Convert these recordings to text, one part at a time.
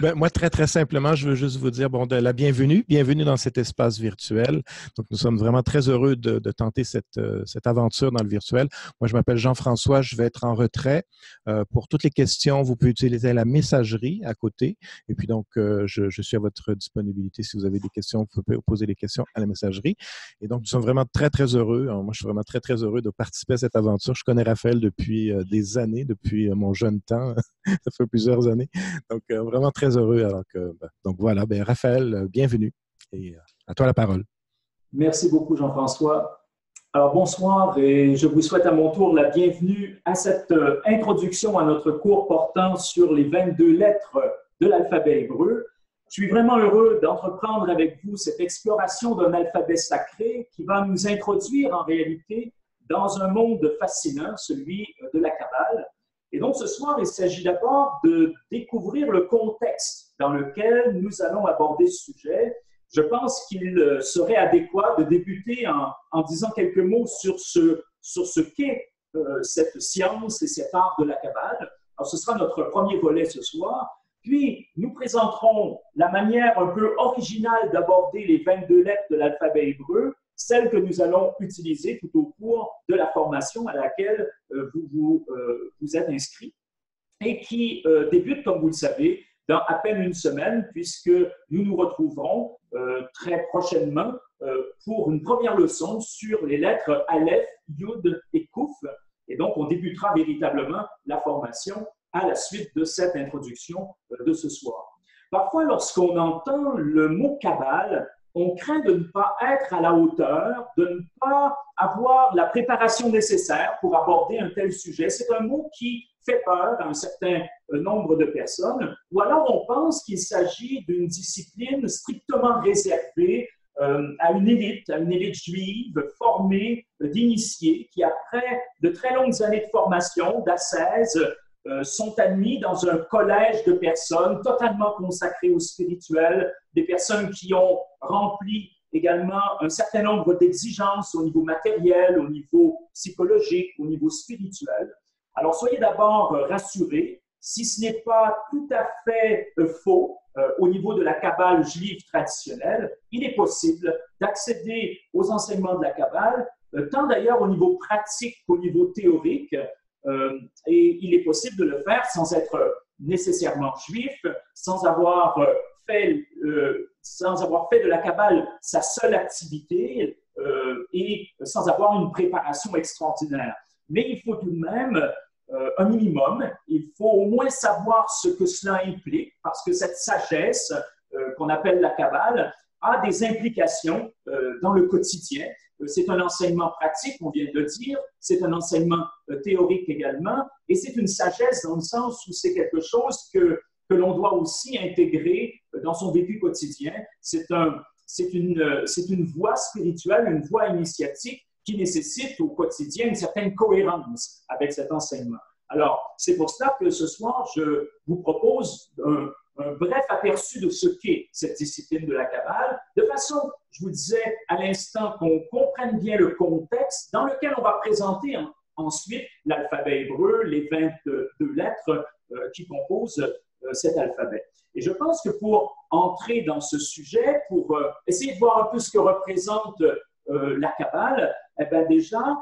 Ben, moi, très, très simplement, je veux juste vous dire bon, de la bienvenue. Bienvenue dans cet espace virtuel. Donc, nous sommes vraiment très heureux de tenter cette aventure dans le virtuel. Moi, je m'appelle Jean-François. Je vais être en retrait. Pour toutes les questions, vous pouvez utiliser la messagerie à côté. Et puis, donc, je suis à votre disponibilité. Si vous avez des questions, vous pouvez poser les questions à la messagerie. Et donc, nous sommes vraiment très, très heureux. Alors, moi, je suis vraiment très, très heureux de participer à cette aventure. Je connais Raphaël depuis des années, depuis mon jeune temps. Ça fait plusieurs années. Donc, vraiment très heureux. Alors que, donc voilà, ben, Raphaël, bienvenue et à toi la parole. Merci beaucoup, Jean-François. Alors, bonsoir et je vous souhaite à mon tour la bienvenue à cette introduction à notre cours portant sur les 22 lettres de l'alphabet hébreu. Je suis vraiment heureux d'entreprendre avec vous cette exploration d'un alphabet sacré qui va nous introduire en réalité dans un monde fascinant, celui de la Kabbale. Et donc, ce soir, il s'agit d'abord de découvrir le contexte dans lequel nous allons aborder ce sujet. Je pense qu'il serait adéquat de débuter en disant quelques mots sur ce qu'est cette science et cet art de la Kabbale. Alors, ce sera notre premier volet ce soir. Puis, nous présenterons la manière un peu originale d'aborder les 22 lettres de l'alphabet hébreu, celle que nous allons utiliser tout au cours de la formation à laquelle vous êtes inscrits et qui débute, comme vous le savez, dans à peine une semaine, puisque nous nous retrouverons très prochainement pour une première leçon sur les lettres Aleph, Yud et Kouf. Et donc, on débutera véritablement la formation à la suite de cette introduction de ce soir. Parfois, lorsqu'on entend le mot Kabbale, on craint de ne pas être à la hauteur, de ne pas avoir la préparation nécessaire pour aborder un tel sujet. C'est un mot qui fait peur à un certain nombre de personnes, ou alors on pense qu'il s'agit d'une discipline strictement réservée à une élite juive formée d'initiés qui, après de très longues années de formation, d'ascèse, sont admis dans un collège de personnes totalement consacrées au spirituel, des personnes qui ont rempli également un certain nombre d'exigences au niveau matériel, au niveau psychologique, au niveau spirituel. Alors, soyez d'abord rassurés, si ce n'est pas tout à fait faux au niveau de la Kabbale juive traditionnelle, il est possible d'accéder aux enseignements de la Kabbale, tant d'ailleurs au niveau pratique qu'au niveau théorique, et il est possible de le faire sans être nécessairement juif, sans avoir fait de la Kabbale sa seule activité et sans avoir une préparation extraordinaire. Mais il faut tout de même un minimum, il faut au moins savoir ce que cela implique, parce que cette sagesse qu'on appelle la Kabbale a des implications dans le quotidien. C'est un enseignement pratique, on vient de le dire, c'est un enseignement théorique également, et c'est une sagesse dans le sens où c'est quelque chose que l'on doit aussi intégrer dans son vécu quotidien. C'est une voie spirituelle, une voie initiatique qui nécessite au quotidien une certaine cohérence avec cet enseignement. Alors, c'est pour cela que ce soir, je vous propose un bref aperçu de ce qu'est cette discipline de la Kabbale, de façon, je vous disais à l'instant, qu'on comprenne bien le contexte dans lequel on va présenter ensuite l'alphabet hébreu, les 22 lettres qui composent cet alphabet. Et je pense que pour entrer dans ce sujet, pour essayer de voir un peu ce que représente la Kabbale, eh bien déjà,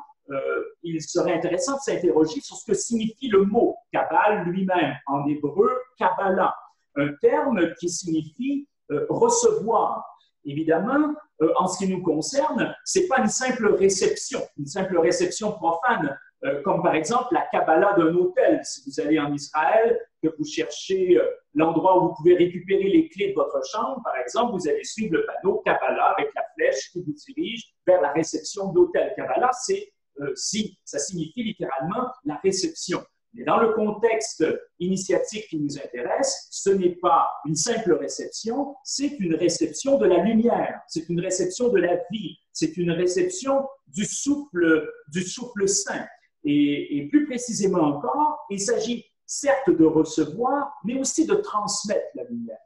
il serait intéressant de s'interroger sur ce que signifie le mot Kabbale lui-même, en hébreu, Kabbalah, un terme qui signifie recevoir. Évidemment, en ce qui nous concerne, ce n'est pas une simple réception profane, comme par exemple la Kabbalah d'un hôtel. Si vous allez en Israël, que vous cherchez l'endroit où vous pouvez récupérer les clés de votre chambre, par exemple, vous allez suivre le panneau Kabbalah avec la flèche qui vous dirige vers la réception d'hôtel. Kabbalah, ça signifie littéralement la réception. Mais dans le contexte initiatique qui nous intéresse, ce n'est pas une simple réception, c'est une réception de la lumière, c'est une réception de la vie, c'est une réception du souffle saint. Et plus précisément encore, il s'agit certes de recevoir, mais aussi de transmettre la lumière.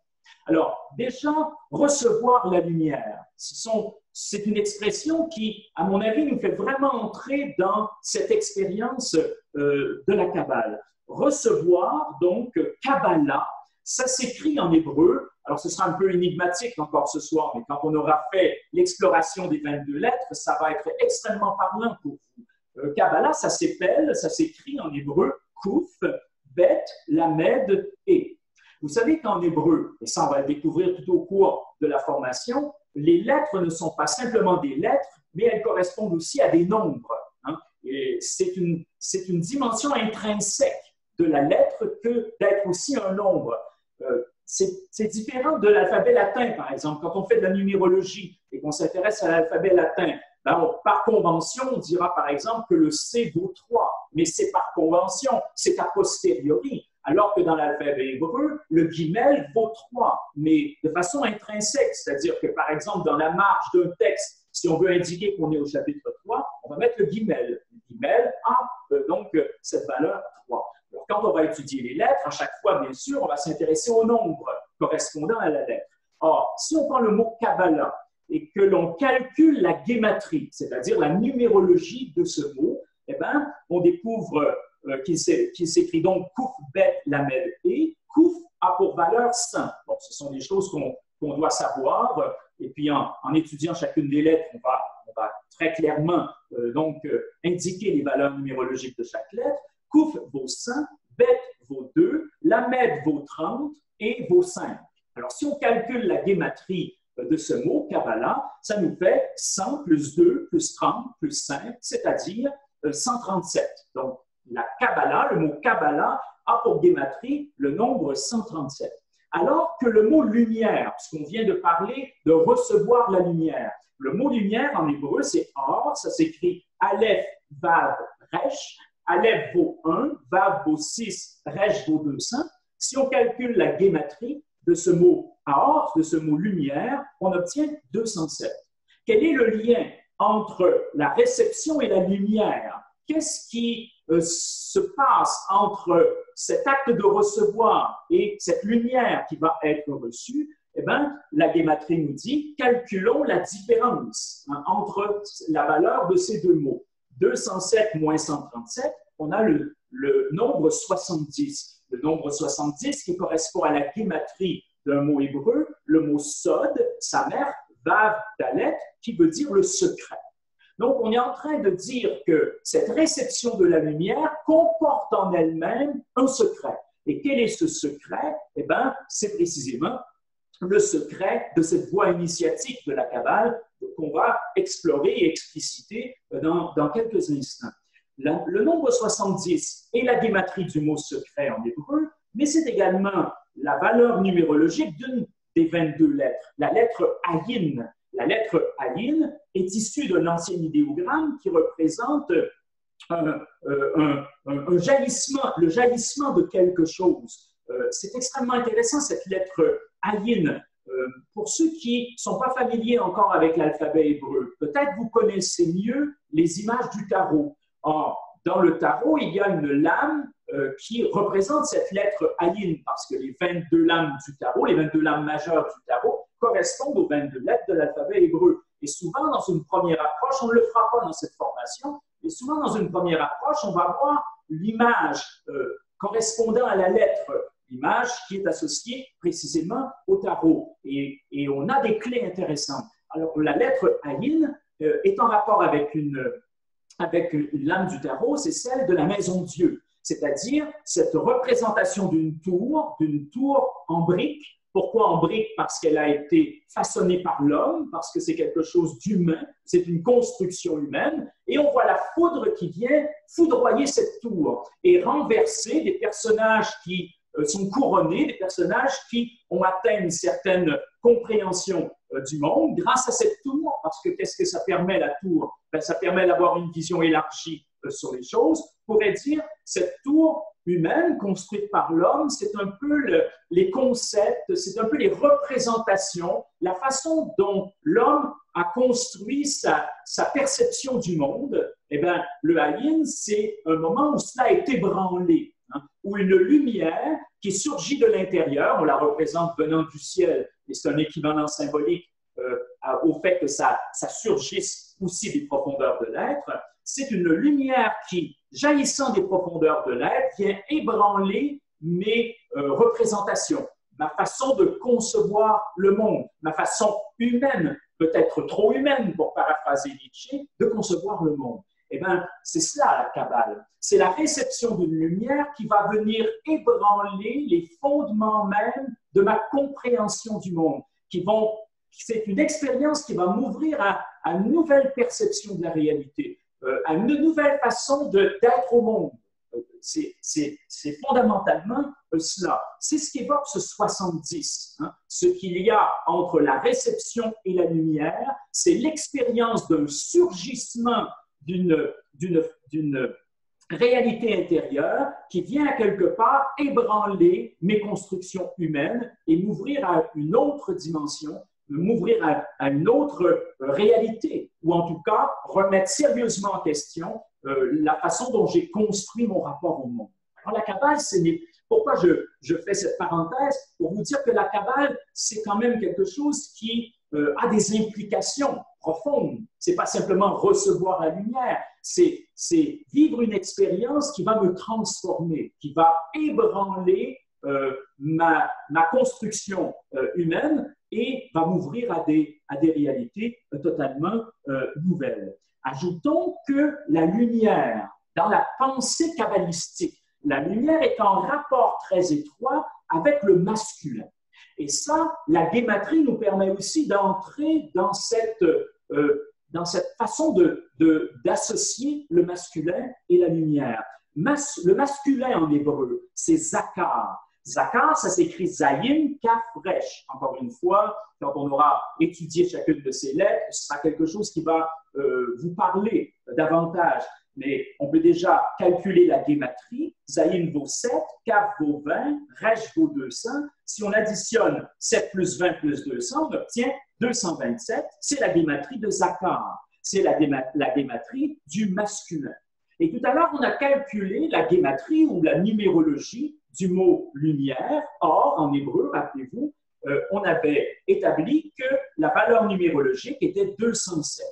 Alors, déjà, recevoir la lumière, c'est une expression qui, à mon avis, nous fait vraiment entrer dans cette expérience de la Kabbale. Recevoir, donc, Kabbalah, Ça s'écrit en hébreu. Alors, ce sera un peu énigmatique encore ce soir, mais quand on aura fait l'exploration des 22 lettres, ça va être extrêmement parlant pour vous. Kabbalah, ça s'écrit en hébreu Kouf, Bet, Lamed, E. Vous savez qu'en hébreu, et ça on va le découvrir tout au cours de la formation, les lettres ne sont pas simplement des lettres, mais elles correspondent aussi à des nombres. Hein? Et c'est une dimension intrinsèque de la lettre que d'être aussi un nombre. C'est différent de l'alphabet latin, par exemple. Quand on fait de la numérologie et qu'on s'intéresse à l'alphabet latin, ben par convention, on dira par exemple que le C vaut 3, mais c'est par convention, c'est a posteriori. Alors que dans l'alphabet hébreu, le guimel vaut 3, mais de façon intrinsèque, c'est-à-dire que par exemple, dans la marge d'un texte, si on veut indiquer qu'on est au chapitre 3, on va mettre le guimel. Le guimel a donc cette valeur 3. Alors, quand on va étudier les lettres, à chaque fois, bien sûr, on va s'intéresser au nombre correspondant à la lettre. Or, si on prend le mot Kabbalah et que l'on calcule la guématrie, c'est-à-dire la numérologie de ce mot, eh bien, on découvre qu'il s'écrit donc Kouf, Bet, Lamed, E. Kouf a pour valeur 100. Bon, ce sont des choses qu'on doit savoir. Et puis, en étudiant chacune des lettres, on va très clairement indiquer les valeurs numérologiques de chaque lettre. Kouf vaut 100, Bet vaut 2, Lamed vaut 30 et vaut 5. Alors, si on calcule la guématrie de ce mot, Kabbalah, ça nous fait 100 plus 2 plus 30 plus 5, c'est-à-dire 137. Donc, la Kabbalah, le mot Kabbalah a pour guématrie le nombre 137. Alors que le mot lumière, puisqu'on vient de parler de recevoir la lumière, le mot lumière en hébreu, c'est Or, ça s'écrit Aleph, Vav, Resh. Aleph vaut 1, Vav vaut 6, Resh vaut 200. Si on calcule la guématrie de ce mot Or, de ce mot lumière, on obtient 207. Quel est le lien entre la réception et la lumière? Qu'est-ce qui se passe entre cet acte de recevoir et cette lumière qui va être reçue? Eh bien, la guématrie nous dit, calculons la différence entre la valeur de ces deux mots. 207 moins 137, on a le nombre 70. Le nombre 70 qui correspond à la guématrie d'un mot hébreu, le mot sod, sa mère, vav dalet, qui veut dire le secret. Donc, on est en train de dire que cette réception de la lumière comporte en elle-même un secret. Et quel est ce secret? Eh bien, c'est précisément le secret de cette voie initiatique de la Kabbale qu'on va explorer et expliciter dans quelques instants. Le nombre 70 est la guématrie du mot secret en hébreu, mais c'est également la valeur numérologique d'une des 22 lettres, la lettre Ayin. La lettre Ayin est issue d'un ancien idéogramme qui représente un jaillissement, le jaillissement de quelque chose. C'est extrêmement intéressant, cette lettre Ayin. Pour ceux qui ne sont pas familiers encore avec l'alphabet hébreu, peut-être vous connaissez mieux les images du tarot. Or, dans le tarot, il y a une lame qui représente cette lettre Ayin, parce que les 22 lames du tarot, les 22 lames majeures du tarot, correspondent aux 22 lettres de l'alphabet hébreu. Et souvent, dans une première approche, on ne le fera pas dans cette formation, mais souvent, dans une première approche, on va voir l'image correspondant à la lettre, l'image qui est associée précisément au tarot. Et on a des clés intéressantes. Alors, la lettre Ayin est en rapport avec une lame du tarot, c'est celle de la maison Dieu, c'est-à-dire cette représentation d'une tour en briques. Pourquoi en briques? Parce qu'elle a été façonnée par l'homme, parce que c'est quelque chose d'humain, c'est une construction humaine, et on voit la foudre qui vient foudroyer cette tour et renverser des personnages qui sont couronnés, des personnages qui ont atteint une certaine compréhension du monde grâce à cette tour, parce que qu'est-ce que ça permet, la tour? Ben, ça permet d'avoir une vision élargie sur les choses. On pourrait dire, cette tour humaine construite par l'homme, c'est un peu les concepts, c'est un peu les représentations, la façon dont l'homme a construit sa perception du monde. Eh bien, le Ayin, c'est un moment où cela est ébranlé, où une lumière qui surgit de l'intérieur, on la représente venant du ciel, et c'est un équivalent symbolique au fait que ça surgisse aussi des profondeurs de l'être. C'est une lumière qui, jaillissant des profondeurs de l'être, vient ébranler mes représentations. ma façon de concevoir le monde, ma façon humaine, peut-être trop humaine pour paraphraser Nietzsche, de concevoir le monde. Eh bien, c'est cela la Kabbale. C'est la réception d'une lumière qui va venir ébranler les fondements même de ma compréhension du monde. C'est une expérience qui va m'ouvrir à une nouvelle perception de la réalité, à une nouvelle façon d'être au monde. C'est fondamentalement cela. C'est ce qu'évoque ce 70. Hein. Ce qu'il y a entre la réception et la lumière, c'est l'expérience d'un surgissement d'une réalité intérieure qui vient à quelque part ébranler mes constructions humaines et m'ouvrir à une autre dimension, m'ouvrir à une autre réalité, ou en tout cas remettre sérieusement en question la façon dont j'ai construit mon rapport au monde. Alors la Kabbale, pourquoi je fais cette parenthèse? Pour vous dire que la Kabbale, c'est quand même quelque chose qui a des implications profondes. Ce n'est pas simplement recevoir la lumière, c'est vivre une expérience qui va me transformer, qui va ébranler ma construction humaine et va m'ouvrir à des réalités totalement nouvelles. Ajoutons que la lumière, dans la pensée kabbalistique, la lumière est en rapport très étroit avec le masculin. Et ça, la guématrie nous permet aussi d'entrer dans cette façon d'associer le masculin et la lumière. Le masculin en hébreu, c'est zakar. Zakar, ça s'écrit Zayin Kaf Resh. Encore une fois, quand on aura étudié chacune de ces lettres, ce sera quelque chose qui va vous parler davantage. Mais on peut déjà calculer la guématrie. Zayin vaut 7, Kaf vaut 20, Resh vaut 200. Si on additionne 7 plus 20 plus 200, on obtient 227. C'est la guématrie de Zakar. C'est la guématrie du masculin. Et tout à l'heure, on a calculé la guématrie ou la numérologie du mot lumière. Or, en hébreu, rappelez-vous, on avait établi que la valeur numérologique était 207.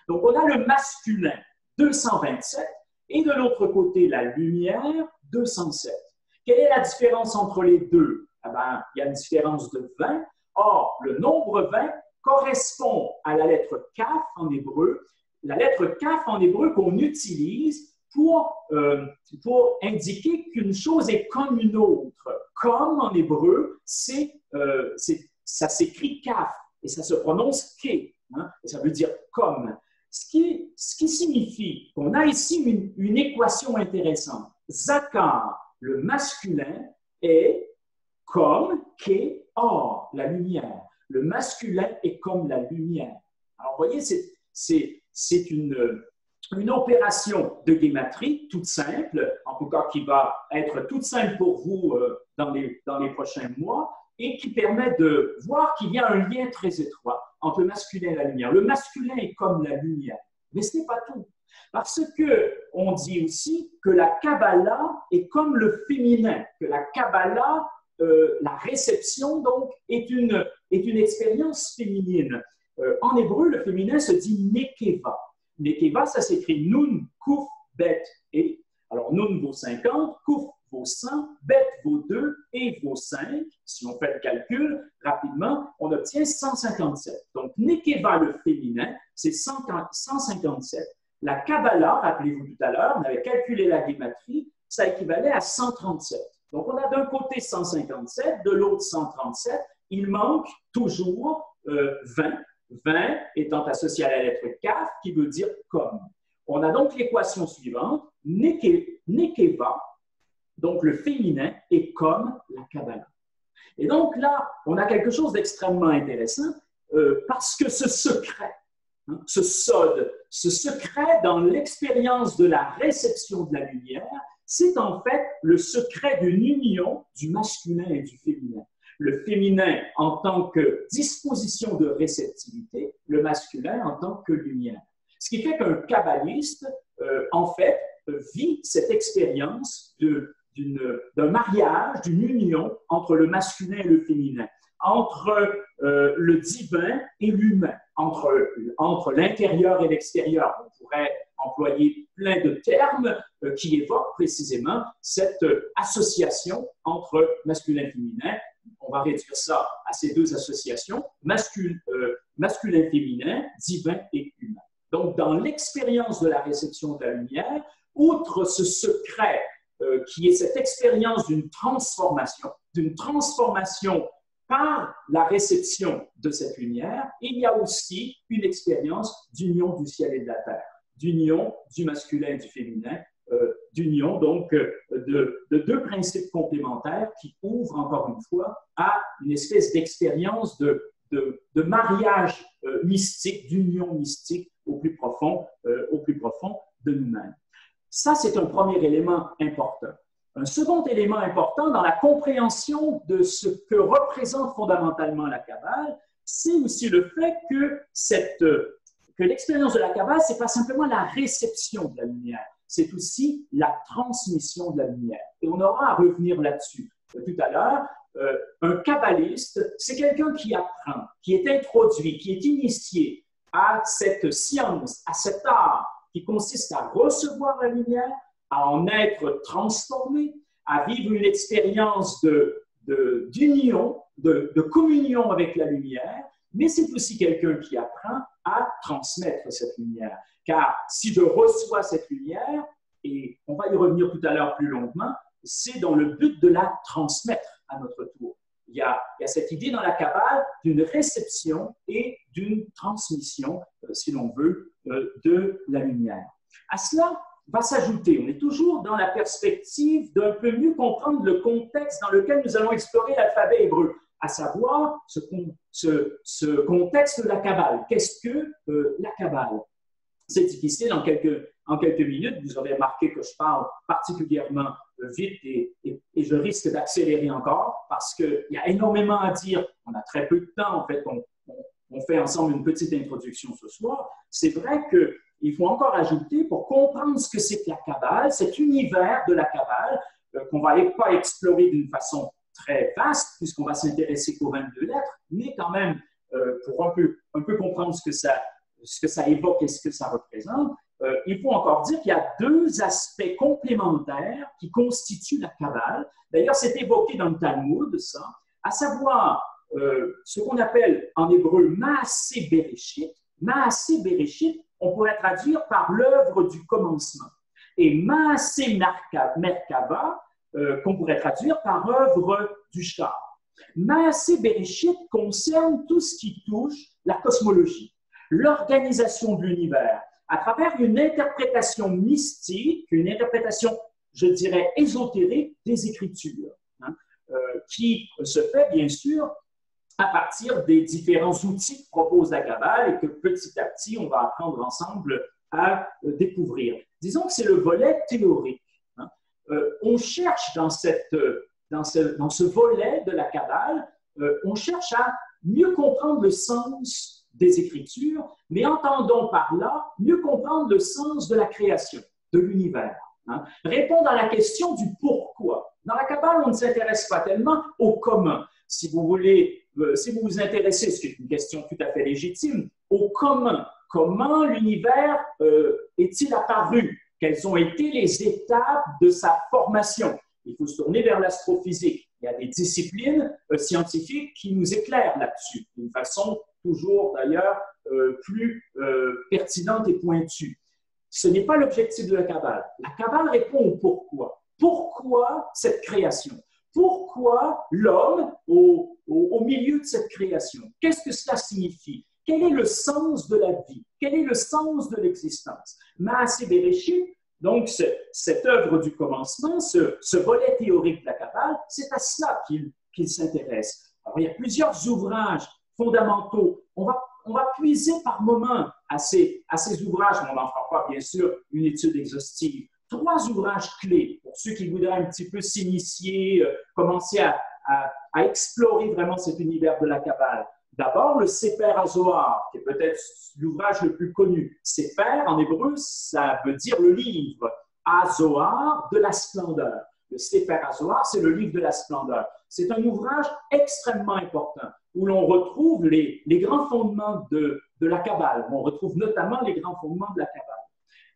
Donc, on a le masculin 227 et de l'autre côté, la lumière 207. Quelle est la différence entre les deux? Eh bien, il y a une différence de 20. Or, le nombre 20 correspond à la lettre Kaf en hébreu. La lettre Kaf en hébreu qu'on utilise pour indiquer qu'une chose est comme une autre. Comme en hébreu, ça s'écrit Kaf et ça se prononce Ke. Hein, et ça veut dire comme. Ce qui signifie qu'on a ici une équation intéressante. Zakar, le masculin, est comme Ke, or, la lumière. Le masculin est comme la lumière. Alors, vous voyez, c'est une opération de guématrie toute simple, en tout cas qui va être toute simple pour vous dans les prochains mois, et qui permet de voir qu'il y a un lien très étroit entre le masculin et la lumière. Le masculin est comme la lumière, mais ce n'est pas tout. Parce qu'on dit aussi que la Kabbalah est comme le féminin, que la Kabbalah, la réception, donc, est une expérience féminine. En hébreu, le féminin se dit nekeva. Nekeva, ça s'écrit Nun, Kuf, Bet, et. Alors, Nun vaut 50, Kuf vaut 100, Bet vaut 2 et vaut 5. Si on fait le calcul rapidement, on obtient 157. Donc, Nekeva, le féminin, c'est 157. La Kabbalah, rappelez-vous tout à l'heure, on avait calculé la guématrie, ça équivalait à 137. Donc, on a d'un côté 157, de l'autre 137. Il manque toujours 20. 20 étant associé à la lettre Kaf, qui veut dire comme. On a donc l'équation suivante, Nekeva, donc le féminin, est comme la Kabbalah. Et donc là, on a quelque chose d'extrêmement intéressant parce que ce secret, ce sod, ce secret dans l'expérience de la réception de la lumière, c'est en fait le secret d'une union du masculin et du féminin. Le féminin en tant que disposition de réceptivité, le masculin en tant que lumière. Ce qui fait qu'un kabbaliste, en fait, vit cette expérience d'un mariage, d'une union entre le masculin et le féminin, entre le divin et l'humain, entre l'intérieur et l'extérieur. On pourrait employer plein de termes qui évoquent précisément cette association entre masculin et féminin. on va réduire ça à ces deux associations, masculin-féminin, divin et humain. Donc, dans l'expérience de la réception de la lumière, outre ce secret qui est cette expérience d'une transformation par la réception de cette lumière, il y a aussi une expérience d'union du ciel et de la terre, d'union du masculin et du féminin, d'union donc de deux principes complémentaires qui ouvrent encore une fois à une espèce d'expérience de mariage mystique, d'union mystique au plus profond de nous-mêmes. Ça, c'est un premier élément important. Un second élément important dans la compréhension de ce que représente fondamentalement la Kabbale, c'est aussi le fait que l'expérience de la Kabbale, ce n'est pas simplement la réception de la lumière, c'est aussi la transmission de la lumière. Et on aura à revenir là-dessus tout à l'heure. Un kabbaliste, c'est quelqu'un qui apprend, qui est introduit, qui est initié à cette science, à cet art qui consiste à recevoir la lumière, à en être transformé, à vivre une expérience d'union, de communion avec la lumière, mais c'est aussi quelqu'un qui apprend à transmettre cette lumière. Car si je reçois cette lumière, et on va y revenir tout à l'heure plus longuement, c'est dans le but de la transmettre à notre tour. Il y a cette idée dans la Kabbale d'une réception et d'une transmission, si l'on veut, de la lumière. À cela va s'ajouter, on est toujours dans la perspective d'un peu mieux comprendre le contexte dans lequel nous allons explorer l'alphabet hébreu, à savoir ce contexte de la Kabbale. Qu'est-ce que la Kabbale? C'est difficile en quelques minutes. Vous aurez remarqué que je parle particulièrement vite et je risque d'accélérer encore parce qu'il y a énormément à dire. On a très peu de temps. En fait, on fait ensemble une petite introduction ce soir. C'est vrai qu'il faut encore ajouter pour comprendre ce que c'est que la Kabbale, cet univers de la Kabbale qu'on ne va pas explorer d'une façon très vaste puisqu'on va s'intéresser qu'aux 22 lettres, mais quand même pour un peu comprendre ce que ça évoque et ce que ça représente, il faut encore dire qu'il y a deux aspects complémentaires qui constituent la Kabbale. D'ailleurs, c'est évoqué dans le Talmud, ça, à savoir ce qu'on appelle en hébreu Maaseh Bereshit. Maaseh Bereshit, on pourrait traduire par l'œuvre du commencement. Et Maaseh Merkava, qu'on pourrait traduire par œuvre du char. Maaseh Bereshit concerne tout ce qui touche la cosmologie, l'organisation de l'univers, à travers une interprétation mystique, une interprétation, je dirais, ésotérique des Écritures, qui se fait, bien sûr, à partir des différents outils que propose la Kabbale et que petit à petit, on va apprendre ensemble à découvrir. Disons que c'est le volet théorique. On cherche dans ce volet de la Kabbale, on cherche à mieux comprendre le sens des Écritures, mais entendons par là mieux comprendre le sens de la création, de l'univers. Répondre à la question du pourquoi. Dans la Kabbale, on ne s'intéresse pas tellement au comment. Si vous vous intéressez, ce qui est une question tout à fait légitime, au comment l'univers est-il apparu? Quelles ont été les étapes de sa formation? Il faut se tourner vers l'astrophysique. Il y a des disciplines scientifiques qui nous éclairent là-dessus, d'une façon toujours d'ailleurs plus pertinente et pointue. Ce n'est pas l'objectif de la Kabbale. La Kabbale répond au pourquoi. Pourquoi cette création? Pourquoi l'homme au milieu de cette création? Qu'est-ce que cela signifie? Quel est le sens de la vie? Quel est le sens de l'existence? Maaseh Bereshit, donc cette œuvre du commencement, ce volet théorique de la Kabbale, c'est à cela qu'il s'intéresse. Alors, il y a plusieurs ouvrages fondamentaux. On va puiser par moments à ces ouvrages, mais on n'en fera pas, bien sûr, une étude exhaustive. 3 ouvrages clés pour ceux qui voudraient un petit peu s'initier, commencer à explorer vraiment cet univers de la Kabbale. D'abord, le Sefer HaZohar, qui est peut-être l'ouvrage le plus connu. Sefer, en hébreu, ça veut dire le livre. HaZohar, de la splendeur. Le Sefer HaZohar, c'est le livre de la splendeur. C'est un ouvrage extrêmement important où l'on retrouve les grands fondements de la Kabbale. On retrouve notamment les grands fondements de la Kabbale.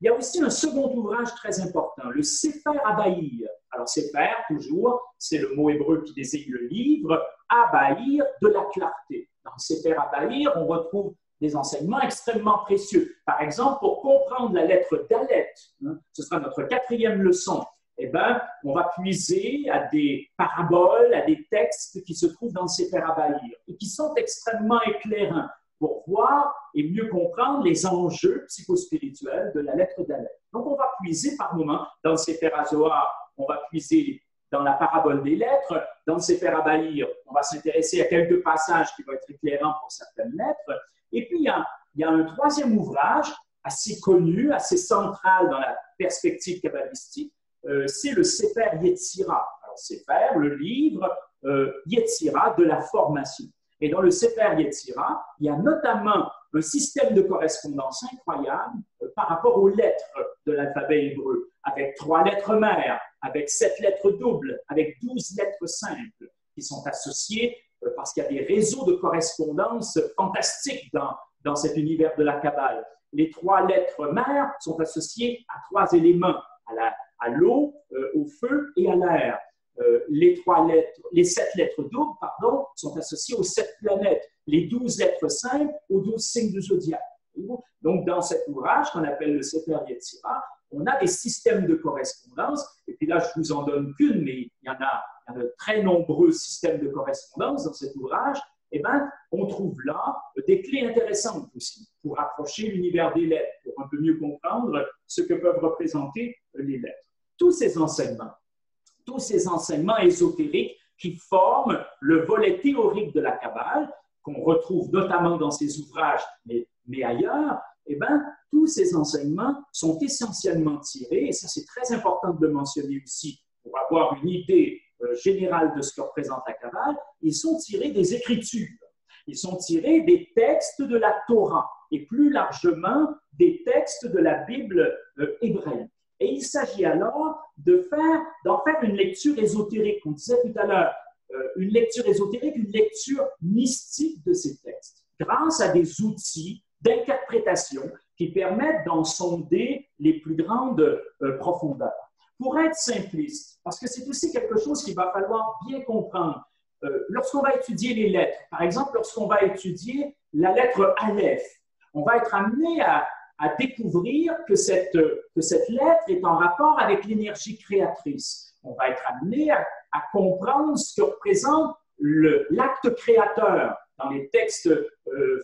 Il y a aussi un second ouvrage très important, le Sefer Abaïr. Alors, Sefer, toujours, c'est le mot hébreu qui désigne le livre, Abaïr, de la clarté. Dans le Sefer Abaïr, on retrouve des enseignements extrêmement précieux. Par exemple, pour comprendre la lettre Dalet, ce sera notre 4e leçon, eh bien, on va puiser à des paraboles, à des textes qui se trouvent dans le Sefer Abaïr et qui sont extrêmement éclairants pour voir et mieux comprendre les enjeux psychospirituels de la lettre Dalet. Donc, on va puiser par moments dans le Sefer HaZohar, on va puiser dans la parabole des lettres, dans le Sefer Abaïr, on va s'intéresser à quelques passages qui vont être éclairants pour certaines lettres. Et puis, il y a un 3e ouvrage assez connu, assez central dans la perspective kabbalistique, c'est le Sefer Yetzira. Alors, Sefer, le livre, Yetzira de la formation. Et dans le Sefer Yetzira, il y a notamment un système de correspondance incroyable par rapport aux lettres de l'alphabet hébreu, avec 3 lettres mères, avec 7 lettres doubles, avec 12 lettres simples qui sont associées parce qu'il y a des réseaux de correspondance fantastiques dans cet univers de la Kabbale. Les 3 lettres mères sont associées à 3 éléments, à l'eau, au feu et à l'air. Les 7 lettres doubles, sont associées aux 7 planètes. Les 12 lettres simples aux 12 signes du zodiaque. Donc, dans cet ouvrage qu'on appelle le Sefer Yetzira, on a des systèmes de correspondance. Et puis là, je ne vous en donne qu'une, mais il y en a de très nombreux systèmes de correspondance dans cet ouvrage. Eh bien, on trouve là des clés intéressantes aussi pour approcher l'univers des lettres, pour un peu mieux comprendre ce que peuvent représenter les lettres. Tous ces enseignements ésotériques qui forment le volet théorique de la Kabbale, qu'on retrouve notamment dans ces ouvrages, mais ailleurs, eh bien, tous ces enseignements sont essentiellement tirés, et ça c'est très important de le mentionner aussi, pour avoir une idée générale de ce que représente la Kabbale, ils sont tirés des Écritures. Ils sont tirés des textes de la Torah, et plus largement des textes de la Bible hébraïque. Et il s'agit alors d'en faire une lecture ésotérique, on disait tout à l'heure, une lecture ésotérique, une lecture mystique de ces textes, grâce à des outils d'interprétation qui permettent d'en sonder les plus grandes profondeurs. Pour être simpliste, parce que c'est aussi quelque chose qu'il va falloir bien comprendre, lorsqu'on va étudier les lettres, par exemple, lorsqu'on va étudier la lettre Aleph, on va être amené à découvrir que cette lettre est en rapport avec l'énergie créatrice. On va être amené à comprendre ce que représente l'acte créateur dans les textes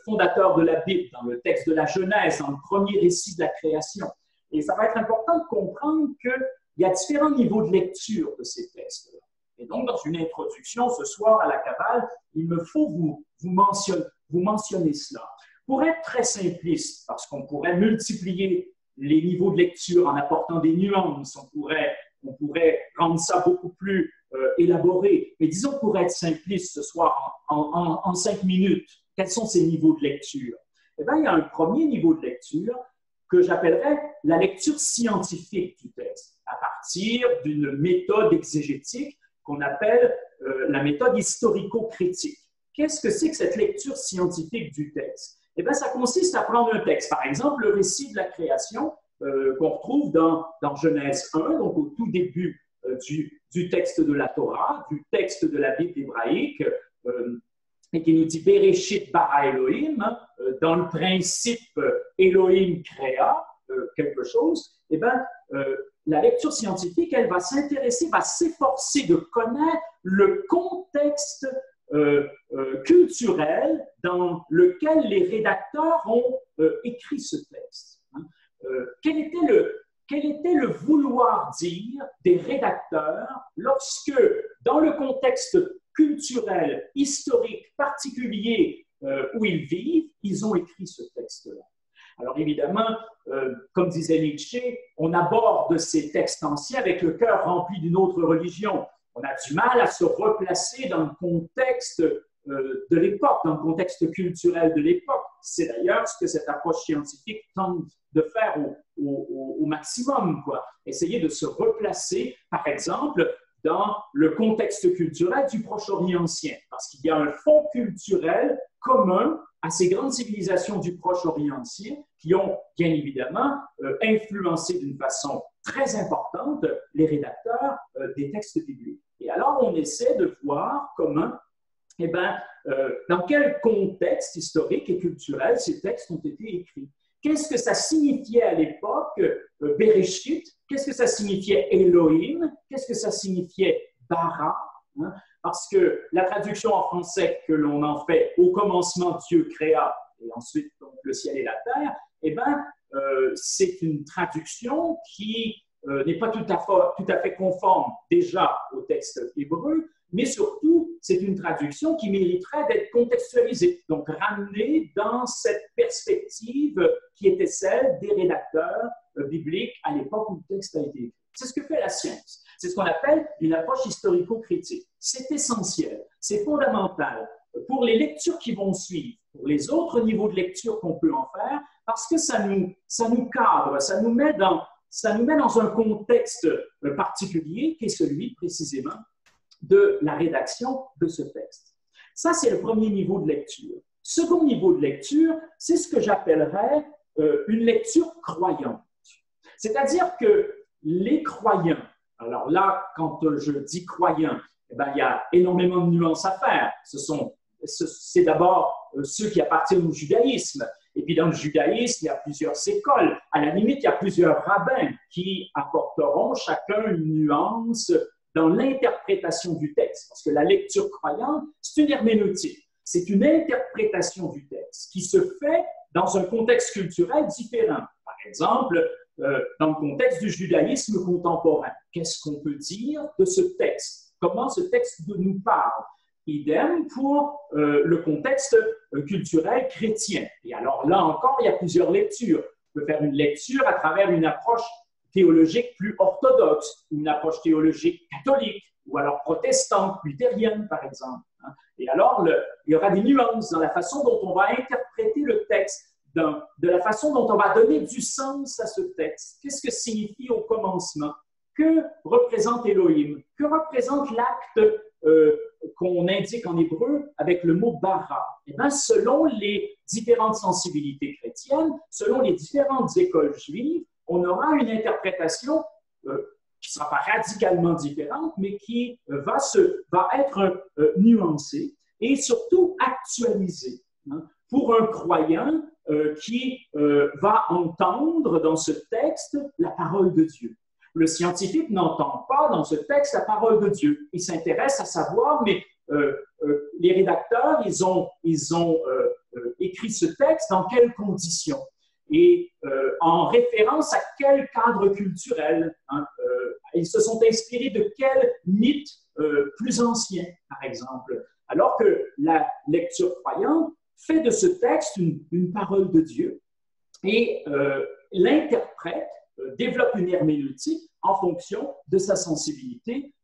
fondateurs de la Bible, dans le texte de la Genèse, dans le premier récit de la création. Et ça va être important de comprendre qu'il y a différents niveaux de lecture de ces textes-là. Et donc, dans une introduction ce soir à la Kabbale, il me faut vous mentionner cela. Pour être très simpliste, parce qu'on pourrait multiplier les niveaux de lecture en apportant des nuances, on pourrait rendre ça beaucoup plus élaboré. Mais disons, pour être simpliste ce soir, en 5 minutes, quels sont ces niveaux de lecture? Eh bien, il y a un premier niveau de lecture que j'appellerais la lecture scientifique du texte, à partir d'une méthode exégétique qu'on appelle la méthode historico-critique. Qu'est-ce que c'est que cette lecture scientifique du texte? Eh bien, ça consiste à prendre un texte, par exemple, le récit de la création qu'on retrouve dans Genèse 1, donc au tout début du texte de la Torah, du texte de la Bible hébraïque, et qui nous dit « Bereshit bara Elohim », dans le principe Elohim créa quelque chose. Eh bien, la lecture scientifique, elle va s'intéresser, va s'efforcer de connaître le contexte culturel dans lequel les rédacteurs ont écrit ce texte. Quel était le vouloir dire des rédacteurs lorsque, dans le contexte culturel, historique, particulier où ils vivent, ils ont écrit ce texte-là? Alors évidemment, comme disait Nietzsche, on aborde ces textes anciens avec le cœur rempli d'une autre religion. On a du mal à se replacer dans le contexte de l'époque, dans le contexte culturel de l'époque. C'est d'ailleurs ce que cette approche scientifique tente de faire au maximum, quoi. Essayer de se replacer, par exemple, dans le contexte culturel du Proche-Orient ancien, parce qu'il y a un fond culturel commun à ces grandes civilisations du Proche-Orient qui ont bien évidemment influencé d'une façon très importante les rédacteurs des textes bibliques. Et alors, on essaie de voir comment, dans quel contexte historique et culturel ces textes ont été écrits. Qu'est-ce que ça signifiait à l'époque, Bereshit? Qu'est-ce que ça signifiait Elohim? Qu'est-ce que ça signifiait Bara? Hein? Parce que la traduction en français que l'on en fait « Au commencement, Dieu créa » et ensuite donc, le ciel et la terre, c'est une traduction qui n'est pas tout à fait conforme déjà au texte hébreu, mais surtout, c'est une traduction qui mériterait d'être contextualisée, donc ramenée dans cette perspective qui était celle des rédacteurs bibliques à l'époque où le texte a été écrit. C'est ce que fait la science. C'est ce qu'on appelle une approche historico-critique. C'est essentiel, c'est fondamental pour les lectures qui vont suivre, pour les autres niveaux de lecture qu'on peut en faire, parce que ça nous cadre, ça nous met dans un contexte particulier qui est celui précisément de la rédaction de ce texte. Ça, c'est le premier niveau de lecture. Second niveau de lecture, c'est ce que j'appellerais une lecture croyante. C'est-à-dire que les croyants, alors là, quand je dis croyants, il y a énormément de nuances à faire. C'est d'abord ceux qui appartiennent au judaïsme. Et puis dans le judaïsme, il y a plusieurs écoles. À la limite, il y a plusieurs rabbins qui apporteront chacun une nuance dans l'interprétation du texte. Parce que la lecture croyante, c'est une herméneutique. C'est une interprétation du texte qui se fait dans un contexte culturel différent. Par exemple, dans le contexte du judaïsme contemporain, qu'est-ce qu'on peut dire de ce texte? Comment ce texte nous parle? Idem pour le contexte culturel chrétien. Et alors là encore, il y a plusieurs lectures. On peut faire une lecture à travers une approche théologique plus orthodoxe, une approche théologique catholique, ou alors protestante, luthérienne, par exemple. Et alors, il y aura des nuances dans la façon dont on va interpréter le texte, de la façon dont on va donner du sens à ce texte. Qu'est-ce que signifie au commencement? Que représente Elohim? Que représente l'acte qu'on indique en hébreu avec le mot bara? Eh bien, selon les différentes sensibilités chrétiennes, selon les différentes écoles juives, on aura une interprétation qui ne sera pas radicalement différente, mais qui va être nuancée et surtout actualisée. Pour un croyant qui va entendre dans ce texte la parole de Dieu. Le scientifique n'entend pas dans ce texte la parole de Dieu. Il s'intéresse à savoir, mais les rédacteurs, ils ont écrit ce texte dans quelles conditions et en référence à quel cadre culturel. Ils se sont inspirés de quel mythe plus ancien, par exemple. Alors que la lecture croyante fait de ce texte une parole de Dieu et l'interprète, développe une herméneutique en fonction de sa sensibilité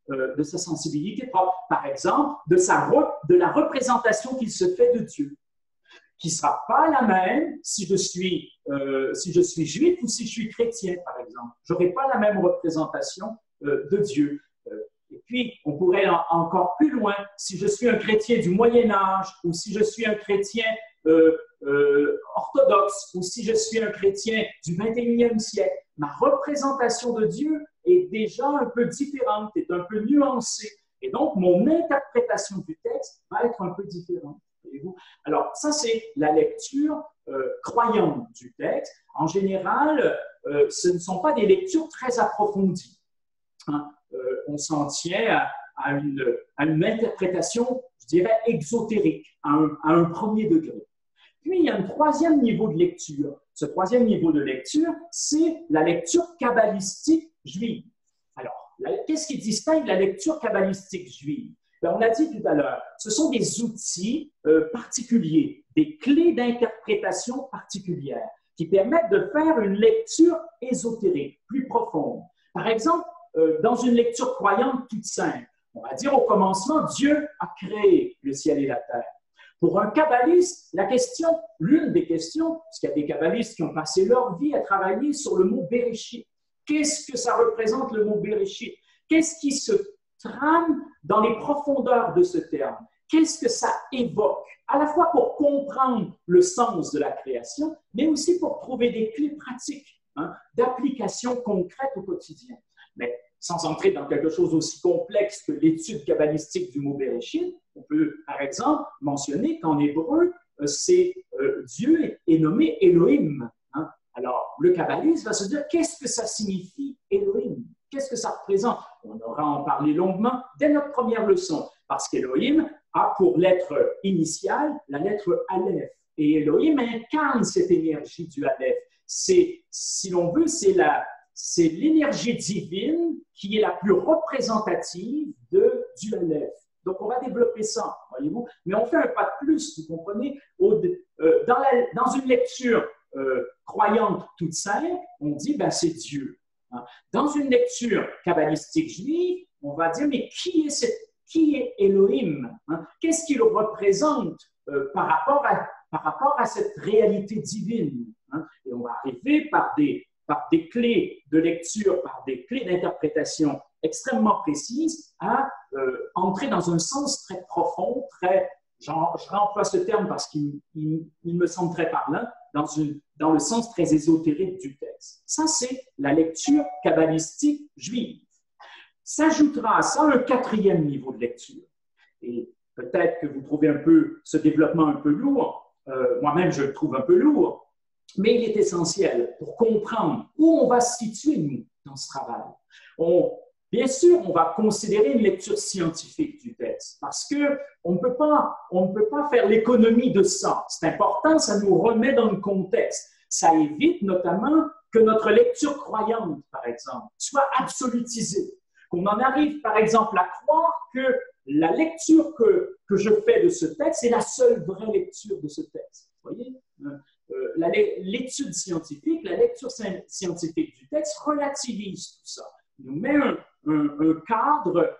propre. Par exemple, de la représentation qu'il se fait de Dieu, qui ne sera pas la même si je suis juif ou si je suis chrétien, par exemple. Je n'aurai pas la même représentation de Dieu. Et puis, on pourrait aller encore plus loin. Si je suis un chrétien du Moyen Âge ou si je suis un chrétien orthodoxe ou si je suis un chrétien du 21e siècle, ma représentation de Dieu est déjà un peu différente, est un peu nuancée. Et donc, mon interprétation du texte va être un peu différente. Alors, ça, c'est la lecture croyante du texte. En général, ce ne sont pas des lectures très approfondies. On s'en tient à une interprétation, je dirais, exotérique, à un premier degré. Puis, il y a un troisième niveau de lecture. Ce troisième niveau de lecture, c'est la lecture kabbalistique juive. Alors, qu'est-ce qui distingue la lecture kabbalistique juive? On l'a dit tout à l'heure, ce sont des outils particuliers, des clés d'interprétation particulières qui permettent de faire une lecture ésotérique, plus profonde. Par exemple, dans une lecture croyante toute simple, on va dire au commencement, Dieu a créé le ciel et la terre. Pour un kabbaliste, l'une des questions, parce qu'il y a des kabbalistes qui ont passé leur vie à travailler sur le mot Bereshit. Qu'est-ce que ça représente le mot Bereshit? Qu'est-ce qui se trame dans les profondeurs de ce terme? Qu'est-ce que ça évoque? À la fois pour comprendre le sens de la création, mais aussi pour trouver des clés pratiques, d'application concrète au quotidien. Mais sans entrer dans quelque chose aussi complexe que l'étude kabbalistique du mot Bereshit, on peut, par exemple, mentionner qu'en hébreu, Dieu est nommé Elohim. Alors, le kabbaliste va se dire, qu'est-ce que ça signifie Elohim? Qu'est-ce que ça représente? On aura en parlé longuement dès notre première leçon, parce qu'Elohim a pour lettre initiale la lettre Aleph. Et Elohim incarne cette énergie du Aleph. Si l'on veut, c'est l'énergie divine qui est la plus représentative du Aleph. Donc, on va développer ça, voyez-vous. Mais on fait un pas de plus, vous comprenez. Dans une lecture croyante toute simple, on dit, c'est Dieu. Dans une lecture kabbalistique juive, on va dire, mais qui est Elohim? Qu'est-ce qu'il représente par rapport à cette réalité divine? Et on va arriver par des clés de lecture, par des clés d'interprétation extrêmement précises à entrer dans un sens très profond, je remploie ce terme parce qu'il me semble très parlant, dans le sens très ésotérique du texte. Ça, c'est la lecture kabbalistique juive. S'ajoutera à ça un quatrième niveau de lecture. Et peut-être que vous trouvez ce développement un peu lourd. Moi-même, je le trouve un peu lourd. Mais il est essentiel pour comprendre où on va se situer, nous, dans ce travail. Bien sûr, on va considérer une lecture scientifique du texte parce qu'on ne peut pas faire l'économie de ça. C'est important, ça nous remet dans le contexte. Ça évite notamment que notre lecture croyante, par exemple, soit absolutisée. Qu'on en arrive, par exemple, à croire que la lecture que je fais de ce texte est la seule vraie lecture de ce texte. Vous voyez? L'étude scientifique, la lecture scientifique du texte relativise tout ça. Il nous met un cadre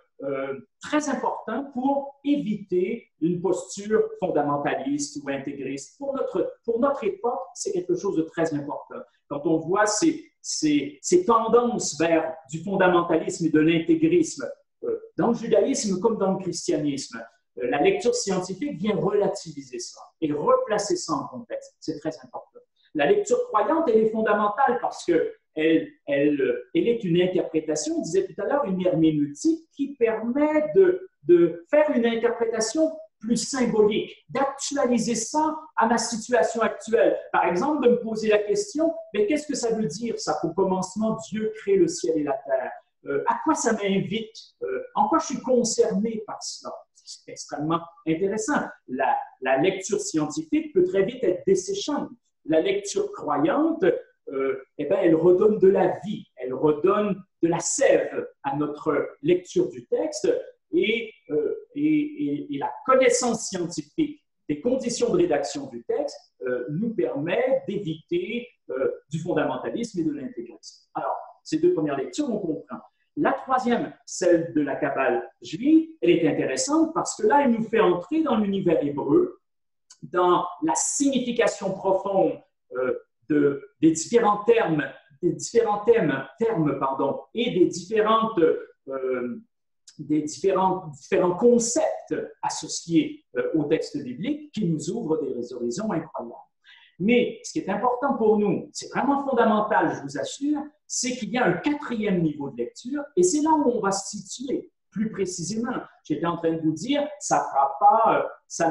très important pour éviter une posture fondamentaliste ou intégriste. Pour notre époque, c'est quelque chose de très important. Quand on voit ces tendances vers du fondamentalisme et de l'intégrisme, dans le judaïsme comme dans le christianisme, la lecture scientifique vient relativiser ça et replacer ça en contexte. C'est très important. La lecture croyante, elle est fondamentale parce qu'elle est une interprétation, on disait tout à l'heure, une herméneutique qui permet de faire une interprétation plus symbolique, d'actualiser ça à ma situation actuelle. Par exemple, de me poser la question, mais qu'est-ce que ça veut dire ça qu'au commencement, Dieu crée le ciel et la terre? À quoi ça m'invite? En quoi je suis concerné par cela? C'est extrêmement intéressant. La lecture scientifique peut très vite être desséchante. La lecture croyante, elle redonne de la vie, elle redonne de la sève à notre lecture du texte et la connaissance scientifique des conditions de rédaction du texte nous permet d'éviter du fondamentalisme et de l'intégrisme. Alors, ces deux premières lectures, on comprend. La troisième, celle de la Kabbale juive, elle est intéressante parce que là, elle nous fait entrer dans l'univers hébreu, dans la signification profonde des différents termes, et des différents concepts associés au texte biblique qui nous ouvrent des horizons incroyables. Mais ce qui est important pour nous, c'est vraiment fondamental, je vous assure, c'est qu'il y a un quatrième niveau de lecture et c'est là où on va se situer plus précisément. J'étais en train de vous dire, ça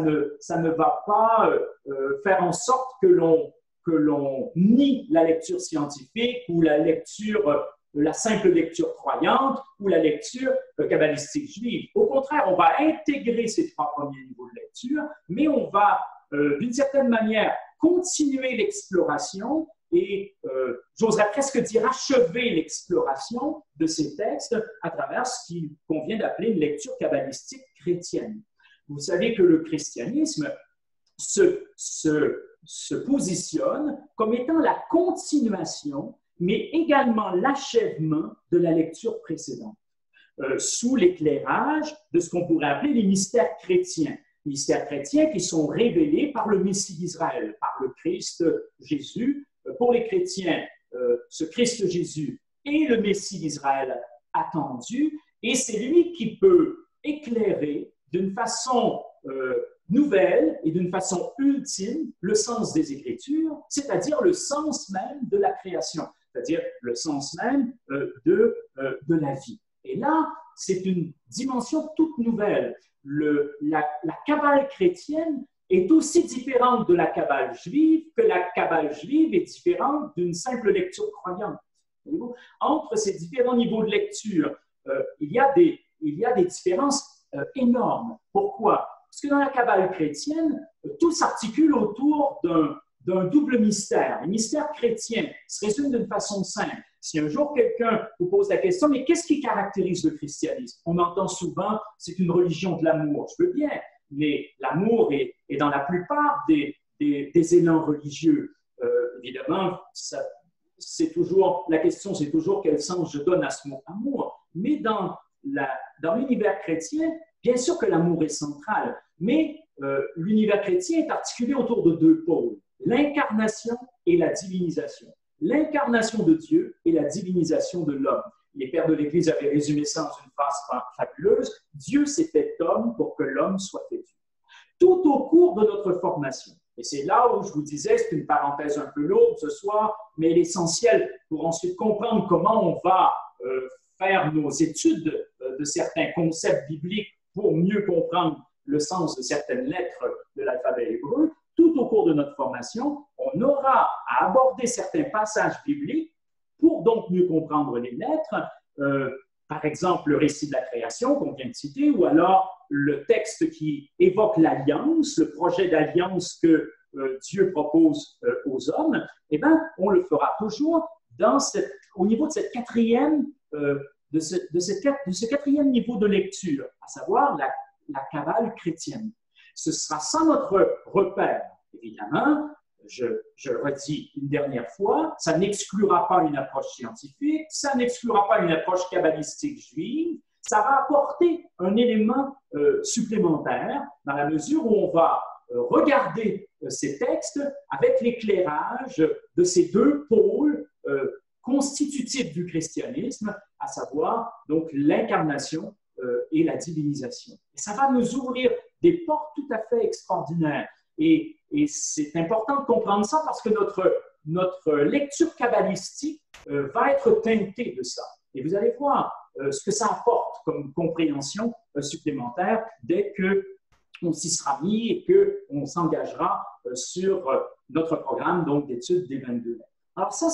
ne va pas faire en sorte que l'on nie la lecture scientifique ou la simple lecture croyante ou la lecture kabbalistique juive. Au contraire, on va intégrer ces trois premiers niveaux de lecture, mais on va, d'une certaine manière, continuer l'exploration et, j'oserais presque dire, achever l'exploration de ces textes à travers ce qu'il convient d'appeler une lecture kabbalistique chrétienne. Vous savez que le christianisme se positionne comme étant la continuation, mais également l'achèvement de la lecture précédente, sous l'éclairage de ce qu'on pourrait appeler les mystères chrétiens. Les mystères chrétiens qui sont révélés par le Messie d'Israël, par le Christ Jésus. Pour les chrétiens, ce Christ Jésus est le Messie d'Israël attendu, et c'est lui qui peut éclairer d'une façon nouvelle et d'une façon ultime le sens des Écritures, c'est-à-dire le sens même de la création, c'est-à-dire le sens même de la vie. Et là, c'est une dimension toute nouvelle. La Kabbale chrétienne est aussi différente de la Kabbale juive que la Kabbale juive est différente d'une simple lecture croyante. Entre ces différents niveaux de lecture, il y a des différences énormes. Pourquoi? Parce que dans la Kabbale chrétienne, tout s'articule autour d'un double mystère. Le mystère chrétien se résume d'une façon simple. Si un jour quelqu'un vous pose la question, mais qu'est-ce qui caractérise le christianisme? On entend souvent, c'est une religion de l'amour. Je veux bien, mais l'amour est dans la plupart des élans religieux. Évidemment, la question, c'est toujours quel sens je donne à ce mot amour. Mais dans l'univers chrétien, bien sûr que l'amour est central, mais l'univers chrétien est articulé autour de deux pôles, l'incarnation et la divinisation. L'incarnation de Dieu et la divinisation de l'homme. Les pères de l'Église avaient résumé ça dans une phrase fabuleuse. Dieu s'est fait homme pour que l'homme soit fait Dieu. Tout au cours de notre formation, et c'est là où je vous disais, c'est une parenthèse un peu lourde ce soir, mais l'essentiel pour ensuite comprendre comment on va faire nos études de certains concepts bibliques pour mieux comprendre le sens de certaines lettres de l'alphabet hébreu, tout au cours de notre formation, on aura à aborder certains passages bibliques pour donc mieux comprendre les lettres, par exemple le récit de la création qu'on vient de citer, ou alors le texte qui évoque l'alliance, le projet d'alliance que Dieu propose aux hommes, eh bien, on le fera toujours au niveau de ce quatrième niveau de lecture, à savoir la Kabbale chrétienne. Ce sera ça notre repère. Évidemment, je le redis une dernière fois, ça n'exclura pas une approche scientifique, ça n'exclura pas une approche kabbalistique juive, ça va apporter un élément supplémentaire dans la mesure où on va regarder ces textes avec l'éclairage de ces deux pôles constitutifs du christianisme, à savoir donc l'incarnation et la divinisation. Et ça va nous ouvrir des portes tout à fait extraordinaires. Et c'est important de comprendre ça parce que notre lecture kabbalistique va être teintée de ça. Et vous allez voir ce que ça apporte comme compréhension supplémentaire dès qu'on s'y sera mis et qu'on s'engagera sur notre programme d'études des 22 lettres. Alors ça,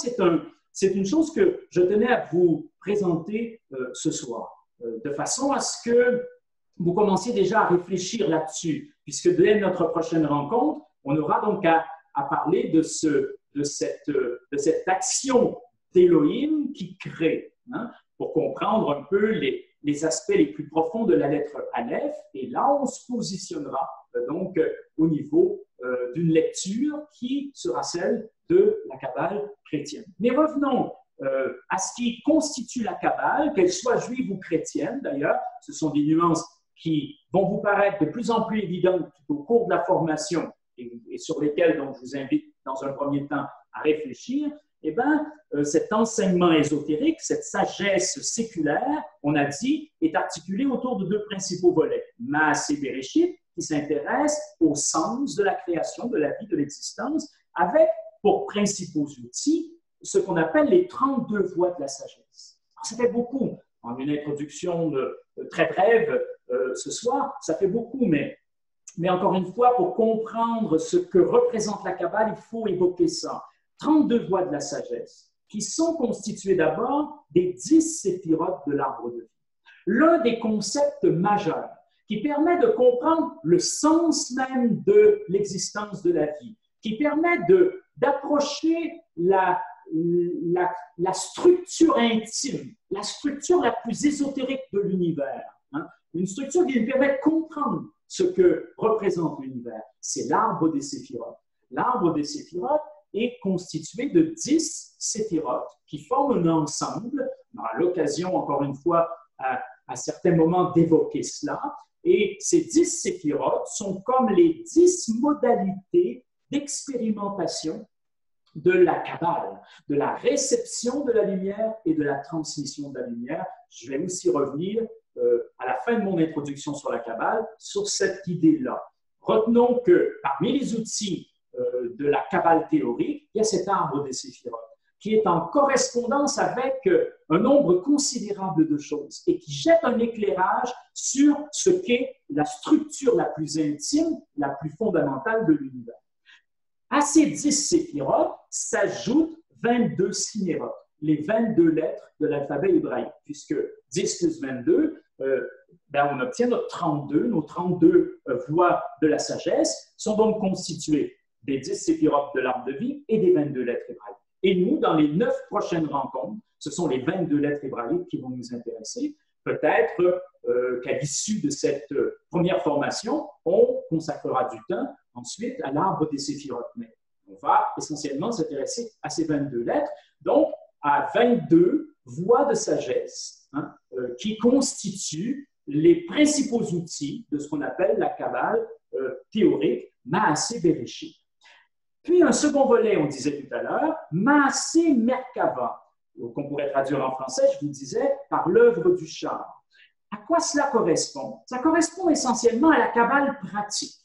c'est une chose que je tenais à vous présenter ce soir, de façon à ce que vous commenciez déjà à réfléchir là-dessus, puisque dès notre prochaine rencontre, on aura donc à parler de cette action d'Élohim qui crée, pour comprendre un peu les aspects les plus profonds de la lettre Aleph. Et là, on se positionnera donc au niveau d'une lecture qui sera celle de la Kabbale chrétienne. Mais revenons à ce qui constitue la Kabbale, qu'elle soit juive ou chrétienne d'ailleurs. Ce sont des nuances qui vont vous paraître de plus en plus évidentes au cours de la formation et sur lesquelles donc, je vous invite dans un premier temps à réfléchir. Eh bien, cet enseignement ésotérique, cette sagesse séculaire, on a dit, est articulé autour de deux principaux volets. Maas et Bereshit, qui s'intéressent au sens de la création, de la vie, de l'existence, avec pour principaux outils ce qu'on appelle les 32 voies de la sagesse. Alors, ça fait beaucoup. En une introduction très brève ce soir, ça fait beaucoup, mais encore une fois, pour comprendre ce que représente la Kabbale, il faut évoquer ça. 32 voies de la sagesse, qui sont constituées d'abord des 10 séphirotes de l'arbre de vie. L'un des concepts majeurs qui permet de comprendre le sens même de l'existence de la vie, qui permet d'approcher la structure intime, la structure la plus ésotérique de l'univers, une structure qui nous permet de comprendre ce que représente l'univers. C'est l'arbre des séphirotes. L'arbre des séphirotes est constitué de 10 séphirotes qui forment un ensemble. On aura l'occasion, encore une fois, à certains moments d'évoquer cela. Et ces 10 séphirotes sont comme les 10 modalités d'expérimentation de la Kabbale, de la réception de la lumière et de la transmission de la lumière. Je vais aussi revenir à la fin de mon introduction sur la Kabbale, sur cette idée-là. Retenons que parmi les outils de la Kabbale théorique, il y a cet arbre des séphirotes qui est en correspondance avec un nombre considérable de choses et qui jette un éclairage sur ce qu'est la structure la plus intime, la plus fondamentale de l'univers. À ces 10 séphirotes s'ajoutent 22 sinérotes, les 22 lettres de l'alphabet hébraïque, puisque 10 plus 22, on obtient nos 32 voies de la sagesse sont donc constituées des 10 séphirotes de l'arbre de vie et des 22 lettres hébraïques. Et nous, dans les 9 prochaines rencontres, ce sont les 22 lettres hébraïques qui vont nous intéresser. Peut-être qu'à l'issue de cette première formation, on consacrera du temps ensuite à l'arbre des séphirotes. Mais on va essentiellement s'intéresser à ces 22 lettres, donc à 22 voies de sagesse qui constituent les principaux outils de ce qu'on appelle la Kabbale théorique, Maaseh Bereshit. Puis un second volet, on disait tout à l'heure, Maaseh Merkava, qu'on pourrait traduire en français, je vous disais, par l'œuvre du char. À quoi cela correspond? Ça correspond essentiellement à la Kabbale pratique.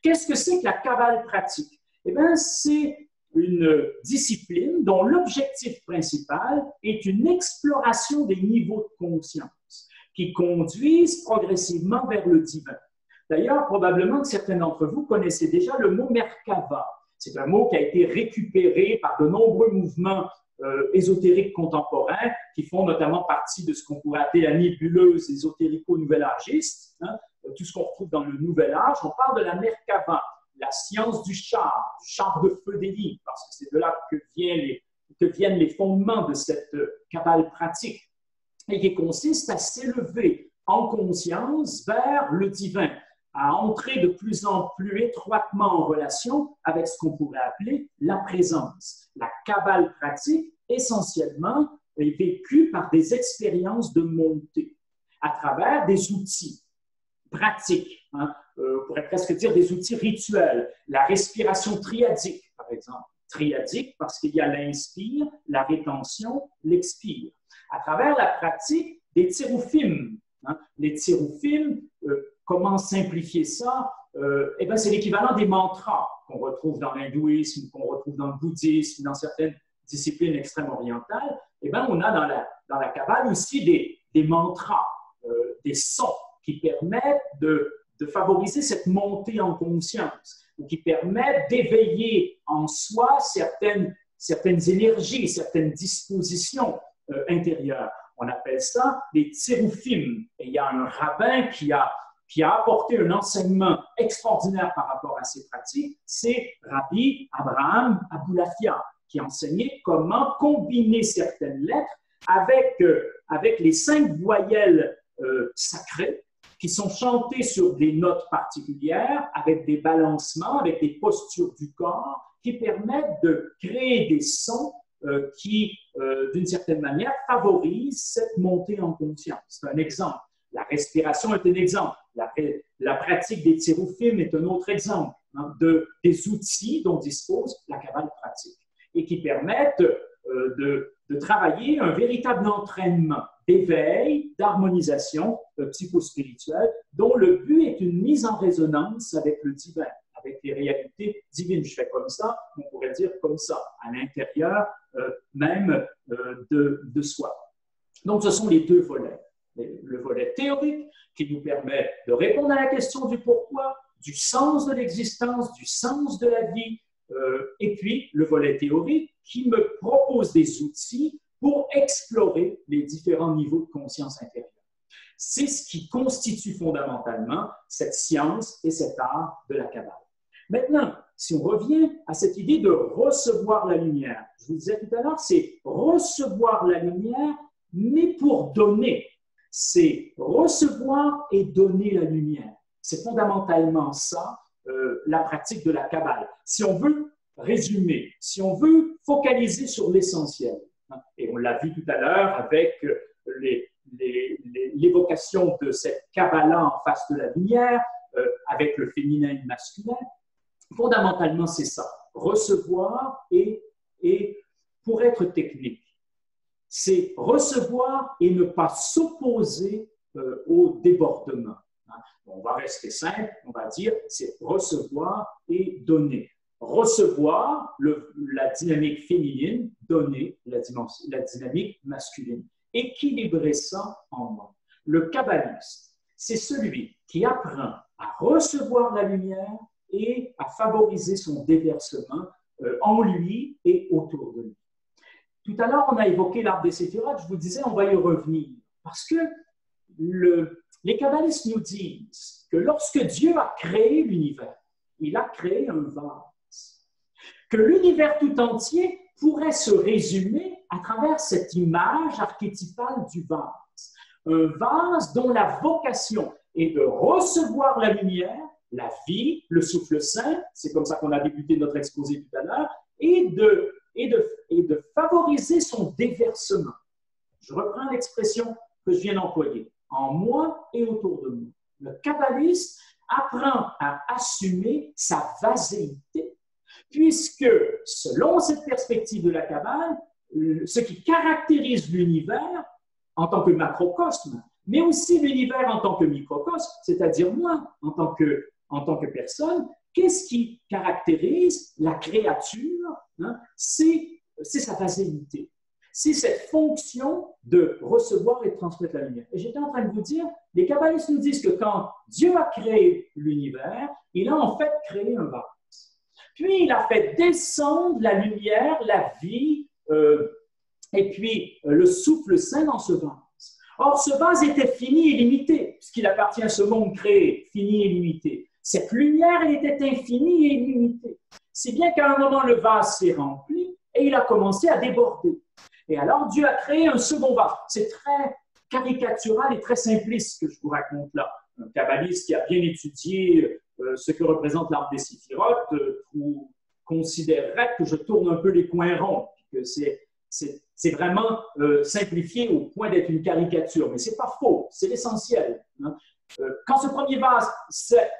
Qu'est-ce que c'est que la Kabbale pratique? Eh bien, c'est une discipline dont l'objectif principal est une exploration des niveaux de conscience qui conduisent progressivement vers le divin. D'ailleurs, probablement que certains d'entre vous connaissez déjà le mot Merkava. C'est un mot qui a été récupéré par de nombreux mouvements ésotériques contemporains qui font notamment partie de ce qu'on pourrait appeler la nébuleuse ésotérico-nouvel-âgiste. Tout ce qu'on retrouve dans le Nouvel Âge, on parle de la Merkava, la science du char de feu des livres, parce que c'est de là que viennent les fondements de cette Kabbale pratique, et qui consiste à s'élever en conscience vers le divin, à entrer de plus en plus étroitement en relation avec ce qu'on pourrait appeler la présence. La Kabbale pratique, essentiellement, est vécue par des expériences de montée, à travers des outils pratiques, on pourrait presque dire des outils rituels. La respiration triadique, par exemple. Triadique parce qu'il y a l'inspire, la rétention, l'expire. À travers la pratique des tséroufim. Les tséroufim, comment simplifier ça? C'est l'équivalent des mantras qu'on retrouve dans l'hindouisme, qu'on retrouve dans le bouddhisme, dans certaines disciplines extrême-orientales. On a dans la Kabbale aussi des mantras, des sons qui permettent de favoriser cette montée en conscience, ou qui permettent d'éveiller en soi certaines énergies, certaines dispositions intérieures. On appelle ça des tséroufim. Et il y a un rabbin qui a apporté un enseignement extraordinaire par rapport à ces pratiques, c'est Rabbi Abraham Aboulafia, qui enseignait comment combiner certaines lettres avec les 5 voyelles sacrées qui sont chantées sur des notes particulières, avec des balancements, avec des postures du corps, qui permettent de créer des sons qui, d'une certaine manière, favorisent cette montée en conscience. C'est un exemple. La respiration est un exemple. La pratique des tséroufim est un autre exemple des outils dont dispose la Kabbale pratique et qui permettent de travailler un véritable entraînement d'éveil, d'harmonisation psychospirituelle dont le but est une mise en résonance avec le divin, avec les réalités divines. Je fais comme ça, on pourrait dire comme ça, à l'intérieur même de soi. Donc, ce sont les 2 volets. Le volet théorique qui nous permet de répondre à la question du pourquoi, du sens de l'existence, du sens de la vie, et puis le volet théorique qui me propose des outils pour explorer les différents niveaux de conscience intérieure. C'est ce qui constitue fondamentalement cette science et cet art de la Kabbale. Maintenant, si on revient à cette idée de recevoir la lumière, je vous disais tout à l'heure, c'est recevoir la lumière, mais pour donner. C'est recevoir et donner la lumière. C'est fondamentalement ça, la pratique de la Kabbale. Si on veut résumer, si on veut focaliser sur l'essentiel, et on l'a vu tout à l'heure avec l'évocation de cette Kabbalah en face de la lumière, avec le féminin et le masculin, fondamentalement c'est ça, recevoir et pour être technique, c'est recevoir et ne pas s'opposer au débordement. On va rester simple, on va dire c'est recevoir et donner. Recevoir la dynamique féminine, donner la dynamique masculine. Équilibrer ça en moi. Le kabbaliste, c'est celui qui apprend à recevoir la lumière et à favoriser son déversement en lui et autour de lui. Tout à l'heure, on a évoqué l'arbre des séphirotes, je vous disais, on va y revenir. Parce que les kabbalistes nous disent que lorsque Dieu a créé l'univers, il a créé un vase. Que l'univers tout entier pourrait se résumer à travers cette image archétypale du vase. Un vase dont la vocation est de recevoir la lumière, la vie, le souffle saint, c'est comme ça qu'on a débuté notre exposé tout à l'heure, et de favoriser son déversement. Je reprends l'expression que je viens d'employer, en moi et autour de nous. Le kabbaliste apprend à assumer sa vaséité, puisque, selon cette perspective de la Kabbale, ce qui caractérise l'univers en tant que macrocosme, mais aussi l'univers en tant que microcosme, c'est-à-dire moi, en tant que personne, qu'est-ce qui caractérise la créature? C'est sa vaséité. C'est cette fonction de recevoir et de transmettre la lumière. Et j'étais en train de vous dire, les kabbalistes nous disent que quand Dieu a créé l'univers, il a en fait créé un vase. Puis il a fait descendre la lumière, la vie, et puis le souffle saint dans ce vase. Or, ce vase était fini et limité, puisqu'il appartient à ce monde créé, fini et limité. Cette lumière, elle était infinie et illimitée. Si bien qu'à un moment, le vase s'est rempli et il a commencé à déborder. Et alors, Dieu a créé un second vase. C'est très caricatural et très simpliste ce que je vous raconte là. Un kabbaliste qui a bien étudié ce que représente l'arbre des séphirotes considérerait que je tourne un peu les coins ronds, que c'est vraiment simplifié au point d'être une caricature. Mais ce n'est pas faux, c'est l'essentiel. Quand ce premier vase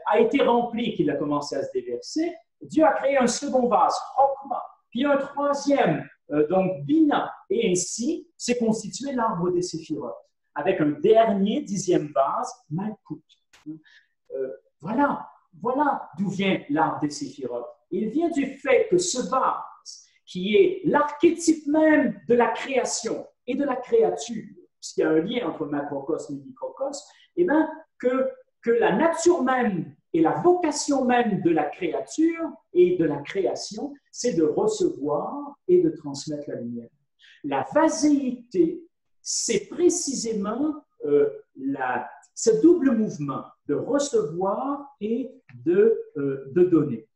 a été rempli, qu'il a commencé à se déverser, Dieu a créé un second vase, Chokma, puis un troisième, donc Bina, et ainsi s'est constitué l'arbre des séphirotes, avec un dernier 10e vase, Malkout. Voilà d'où vient l'arbre des séphirotes. Il vient du fait que ce vase, qui est l'archétype même de la création et de la créature, puisqu'il y a un lien entre macrocosme et microcosme, eh bien, que la nature même et la vocation même de la créature et de la création, c'est de recevoir et de transmettre la lumière. La vaséité, c'est précisément ce double mouvement de recevoir et de donner.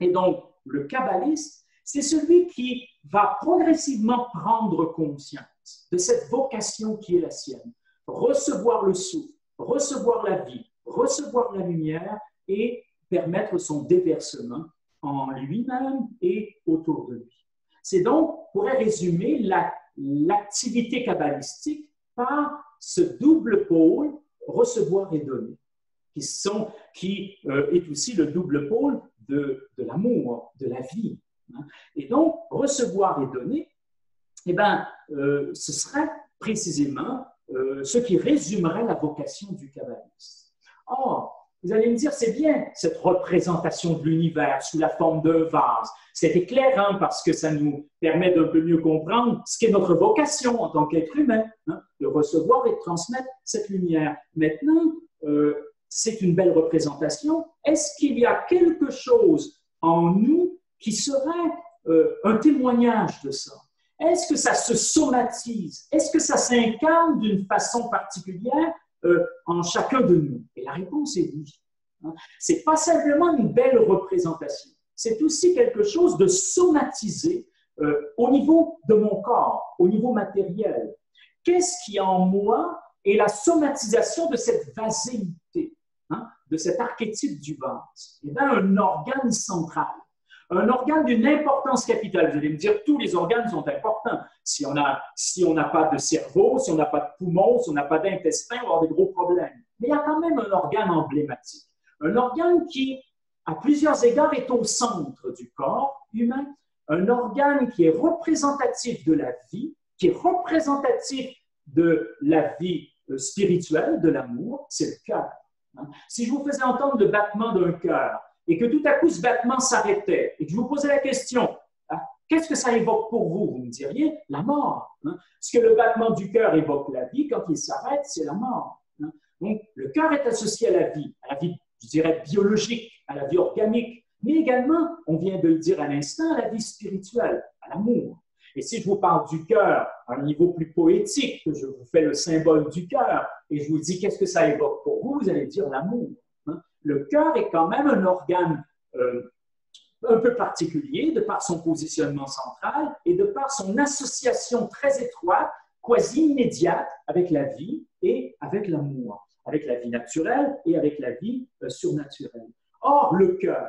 Et donc, le kabbaliste, c'est celui qui va progressivement prendre conscience de cette vocation qui est la sienne. Recevoir le souffle, recevoir la vie, recevoir la lumière et permettre son déversement en lui-même et autour de lui. C'est donc, on pourrait résumer l'activité kabbalistique par ce double pôle, recevoir et donner, qui est aussi le double pôle de l'amour, de la vie. Et donc, recevoir et donner, eh bien, ce serait précisément ce qui résumerait la vocation du kabbaliste. Or, vous allez me dire, c'est bien cette représentation de l'univers sous la forme d'un vase. C'est éclairant parce que ça nous permet d'un peu mieux comprendre ce qu'est notre vocation en tant qu'être humain, de recevoir et de transmettre cette lumière. Maintenant, c'est une belle représentation. Est-ce qu'il y a quelque chose en nous qui serait un témoignage de ça? Est-ce que ça se somatise? Est-ce que ça s'incarne d'une façon particulière en chacun de nous? Et la réponse est oui. Ce n'est pas simplement une belle représentation, c'est aussi quelque chose de somatisé au niveau de mon corps, au niveau matériel. Qu'est-ce qui en moi est la somatisation de cette vaséité, de cet archétype du vase? Eh bien, un organe central. Un organe d'une importance capitale. Vous allez me dire, tous les organes sont importants. Si on n'a pas de cerveau, si on n'a pas de poumon, si on n'a pas d'intestin, on va avoir des gros problèmes. Mais il y a quand même un organe emblématique. Un organe qui, à plusieurs égards, est au centre du corps humain. Un organe qui est représentatif de la vie, qui est représentatif de la vie spirituelle, de l'amour, c'est le cœur. Hein. Si je vous faisais entendre le battement d'un cœur et que tout à coup ce battement s'arrêtait et que je vous posais la question, qu'est-ce que ça évoque pour vous? Vous me diriez la mort. Hein. Parce que le battement du cœur évoque la vie, quand il s'arrête, c'est la mort. Hein. Donc, le cœur est associé à la vie, je dirais, biologique, à la vie organique, mais également, on vient de le dire à l'instant, à la vie spirituelle, à l'amour. Et si je vous parle du cœur à un niveau plus poétique, que je vous fais le symbole du cœur, et je vous dis qu'est-ce que ça évoque pour vous, vous allez dire l'amour. Hein. Le cœur est quand même un organe un peu particulier de par son positionnement central et de par son association très étroite, quasi immédiate avec la vie et avec l'amour, avec la vie naturelle et avec la vie surnaturelle. Or, le cœur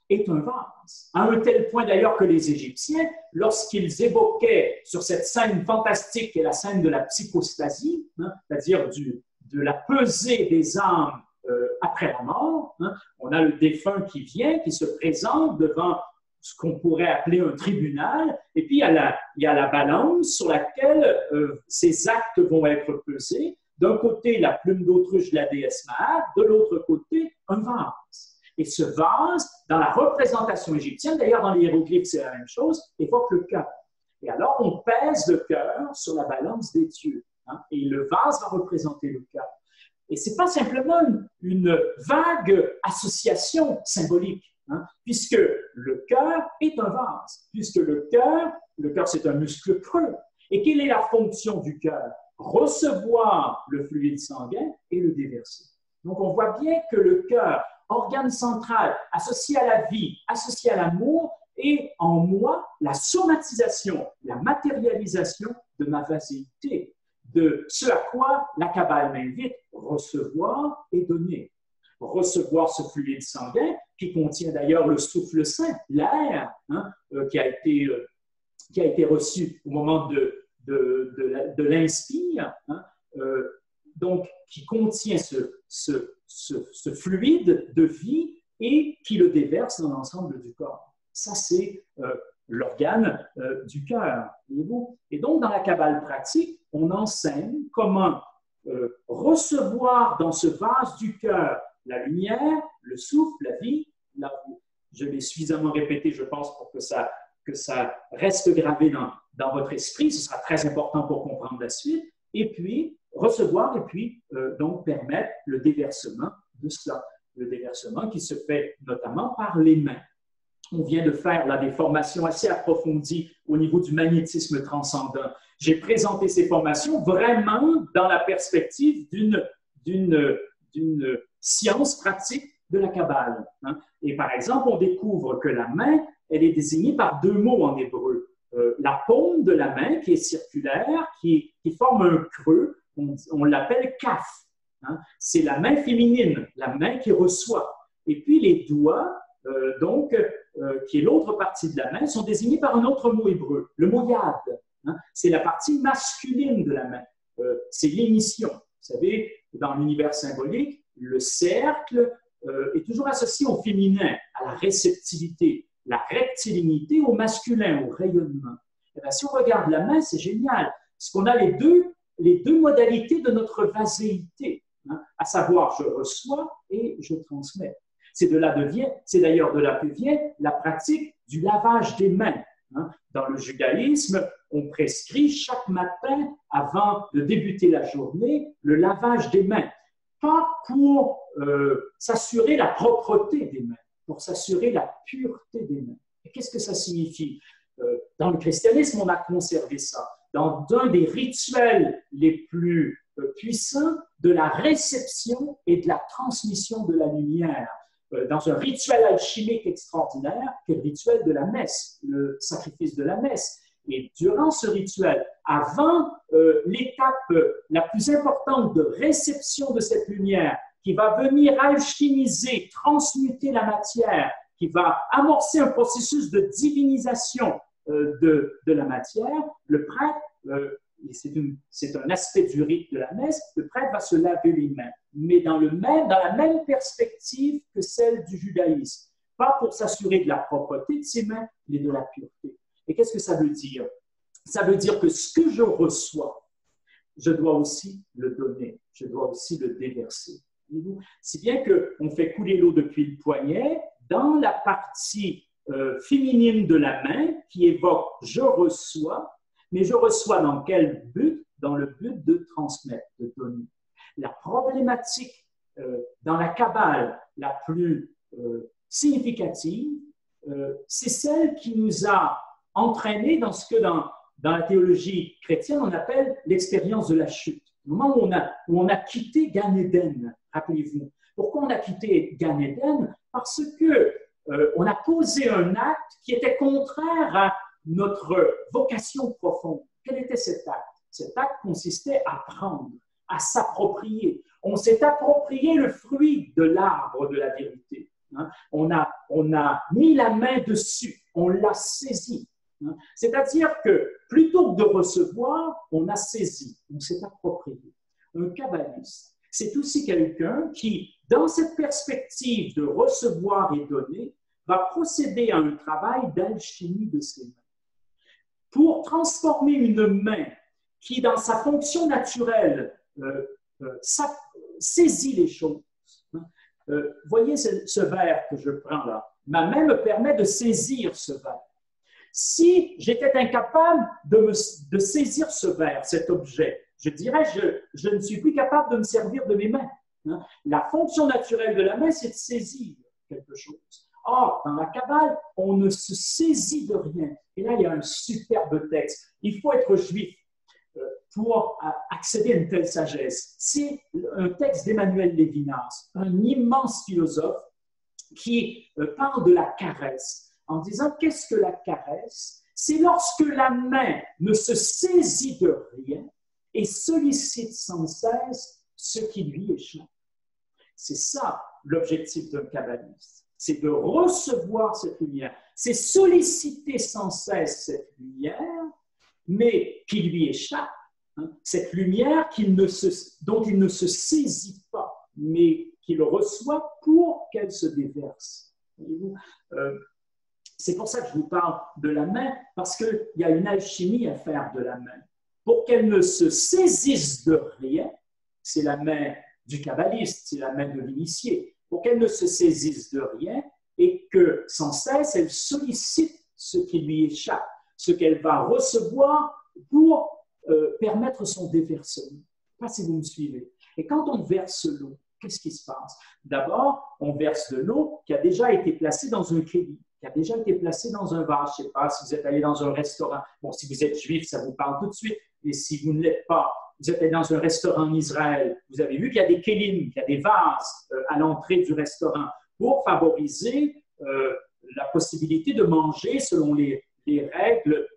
est un vase, à un tel point d'ailleurs que les Égyptiens, lorsqu'ils évoquaient sur cette scène fantastique qui est la scène de la psychostasie, hein, c'est-à-dire de la pesée des âmes après la mort, hein, on a le défunt qui vient, qui se présente devant ce qu'on pourrait appeler un tribunal, et puis il y a la balance sur laquelle ces actes vont être pesés. D'un côté, la plume d'autruche de la déesse Maat, de l'autre côté, un vase. Et ce vase, dans la représentation égyptienne, d'ailleurs dans les hiéroglyphes c'est la même chose, évoque le cœur. Et alors on pèse le cœur sur la balance des dieux, hein, et le vase va représenter le cœur. Et ce n'est pas simplement une vague association symbolique, hein, puisque le cœur est un vase, puisque le cœur c'est un muscle creux. Et quelle est la fonction du cœur? Recevoir le fluide sanguin et le déverser. Donc on voit bien que le cœur, organe central, associé à la vie, associé à l'amour, est en moi la somatisation, la matérialisation de ma vaséité, de ce à quoi la Kabbale m'invite, recevoir et donner. Recevoir ce fluide sanguin qui contient d'ailleurs le souffle saint, l'air, hein, qui a été reçu au moment de l'inspire, hein, donc qui contient ce fluide de vie et qui le déverse dans l'ensemble du corps. Ça, c'est l'organe du cœur, voyez-vous. Et donc, dans la Kabbale pratique, on enseigne comment recevoir dans ce vase du cœur la lumière, le souffle, la vie. Je l'ai suffisamment répété, je pense, pour que ça reste gravé dans votre esprit. Ce sera très important pour comprendre la suite. Et puis, recevoir et puis donc permettre le déversement de cela. Le déversement qui se fait notamment par les mains. On vient de faire là, des formations assez approfondies au niveau du magnétisme transcendant. J'ai présenté ces formations vraiment dans la perspective d'une science pratique de la Kabbale. Hein. Et par exemple, on découvre que la main, elle est désignée par deux mots en hébreu. La paume de la main, qui est circulaire, qui forme un creux, on l'appelle kaf. Hein. C'est la main féminine, la main qui reçoit. Et puis les doigts, qui est l'autre partie de la main, sont désignés par un autre mot hébreu, le mot yad. Hein. C'est la partie masculine de la main. C'est l'émission. Vous savez, dans l'univers symbolique, le cercle est toujours associé au féminin, à la réceptivité, la rectilinité au masculin, au rayonnement. Et bien, si on regarde la main, c'est génial, parce qu'on a les deux modalités de notre vaséité, hein, à savoir je reçois et je transmets. C'est d'ailleurs de là que vient la pratique du lavage des mains. Hein. Dans le judaïsme, on prescrit chaque matin, avant de débuter la journée, le lavage des mains. Pas pour s'assurer la propreté des mains, pour s'assurer la pureté des mains. Et qu'est-ce que ça signifie? Dans le christianisme, on a conservé ça. Dans un des rituels les plus puissants de la réception et de la transmission de la lumière, dans un rituel alchimique extraordinaire, qui est le rituel de la messe, le sacrifice de la messe. Et durant ce rituel, avant l'étape la plus importante de réception de cette lumière, qui va venir alchimiser, transmuter la matière, qui va amorcer un processus de divinisation de la matière, le prêtre, c'est un aspect du rite de la messe, le prêtre va se laver les mains, mais dans la même perspective que celle du judaïsme. Pas pour s'assurer de la propreté de ses mains, mais de la pureté. Et qu'est-ce que ça veut dire? Ça veut dire que ce que je reçois, je dois aussi le donner, je dois aussi le déverser. Si bien qu'on fait couler l'eau depuis le poignet dans la partie féminine de la main qui évoque « je reçois », mais je reçois dans quel but? Dans le but de transmettre, de donner. La problématique dans la Kabbale la plus significative, c'est celle qui nous a entraînés dans ce que dans la théologie chrétienne on appelle l'expérience de la chute. Le moment où on a quitté Gan Eden, rappelez-vous. Pourquoi on a quitté Gan Eden? Parce que on a posé un acte qui était contraire à notre vocation profonde. Quel était cet acte? Cet acte consistait à prendre, à s'approprier. On s'est approprié le fruit de l'arbre de la vérité. On a mis la main dessus, on l'a saisi. C'est-à-dire que plutôt que de recevoir, on a saisi, on s'est approprié. Un kabbaliste, c'est aussi quelqu'un qui, dans cette perspective de recevoir et donner, va procéder à un travail d'alchimie de ses mains pour transformer une main qui, dans sa fonction naturelle, saisit les choses. Voyez ce verre que je prends là. Ma main me permet de saisir ce verre. Si j'étais incapable de saisir ce verre, cet objet, je dirais je ne suis plus capable de me servir de mes mains. La fonction naturelle de la main, c'est de saisir quelque chose. Or, dans la Kabbale, on ne se saisit de rien. Et là, il y a un superbe texte. Il faut être juif pour accéder à une telle sagesse. C'est un texte d'Emmanuel Lévinas, un immense philosophe qui parle de la caresse, en disant qu'est-ce que la caresse? C'est lorsque la main ne se saisit de rien et sollicite sans cesse ce qui lui échappe. C'est ça l'objectif d'un kabbaliste, c'est de recevoir cette lumière, c'est solliciter sans cesse cette lumière, mais qui lui échappe, cette lumière dont il ne se saisit pas, mais qu'il reçoit pour qu'elle se déverse. C'est pour ça que je vous parle de la main, parce qu'il y a une alchimie à faire de la main. Pour qu'elle ne se saisisse de rien, c'est la main du kabbaliste, c'est la main de l'initié, pour qu'elle ne se saisisse de rien et que sans cesse, elle sollicite ce qui lui échappe, ce qu'elle va recevoir pour permettre son déversement. Je ne sais pas si vous me suivez. Et quand on verse l'eau, qu'est-ce qui se passe? D'abord, on verse de l'eau qui a déjà été placée dans un kéli, qui a déjà été placée dans un vase. Je ne sais pas si vous êtes allé dans un restaurant. Bon, si vous êtes juif, ça vous parle tout de suite. Et si vous ne l'êtes pas, vous êtes allé dans un restaurant en Israël, vous avez vu qu'il y a des kélim, qu'il y a des vases à l'entrée du restaurant pour favoriser la possibilité de manger selon les règles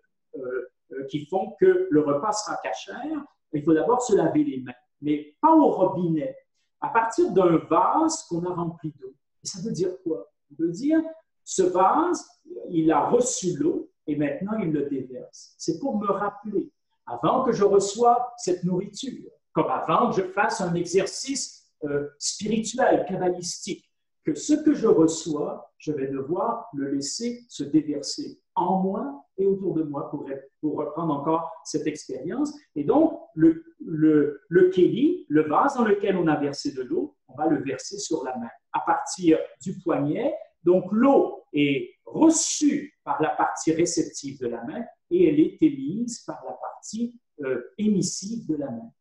qui font que le repas sera cachère. Il faut d'abord se laver les mains, mais pas au robinet, à partir d'un vase qu'on a rempli d'eau. Et ça veut dire quoi? Ça veut dire, ce vase, il a reçu l'eau et maintenant il le déverse. C'est pour me rappeler, avant que je reçoive cette nourriture, comme avant que je fasse un exercice spirituel, kabbalistique, que ce que je reçois, je vais devoir le laisser se déverser en moi et autour de moi pour reprendre encore cette expérience. Et donc, le kéli, le vase dans lequel on a versé de l'eau, on va le verser sur la main à partir du poignet. Donc, l'eau est reçue par la partie réceptive de la main et elle est émise par la partie émissive de la main.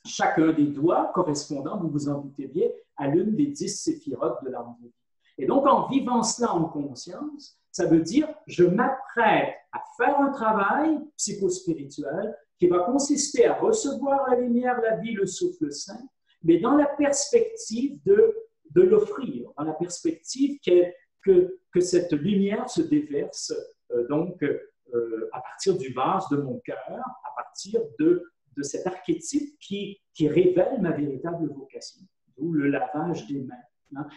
Chacun des doigts correspondant, vous vous en doutez bien, à l'une des 10 séphirotes de l'arbre de vie. Et donc, en vivant cela en conscience, ça veut dire je m'apprête à faire un travail psychospirituel qui va consister à recevoir la lumière, la vie, le souffle saint, mais dans la perspective de l'offrir, dans la perspective que cette lumière se déverse à partir du vase de mon cœur, à partir de cet archétype qui révèle ma véritable vocation, d'où le lavage des mains.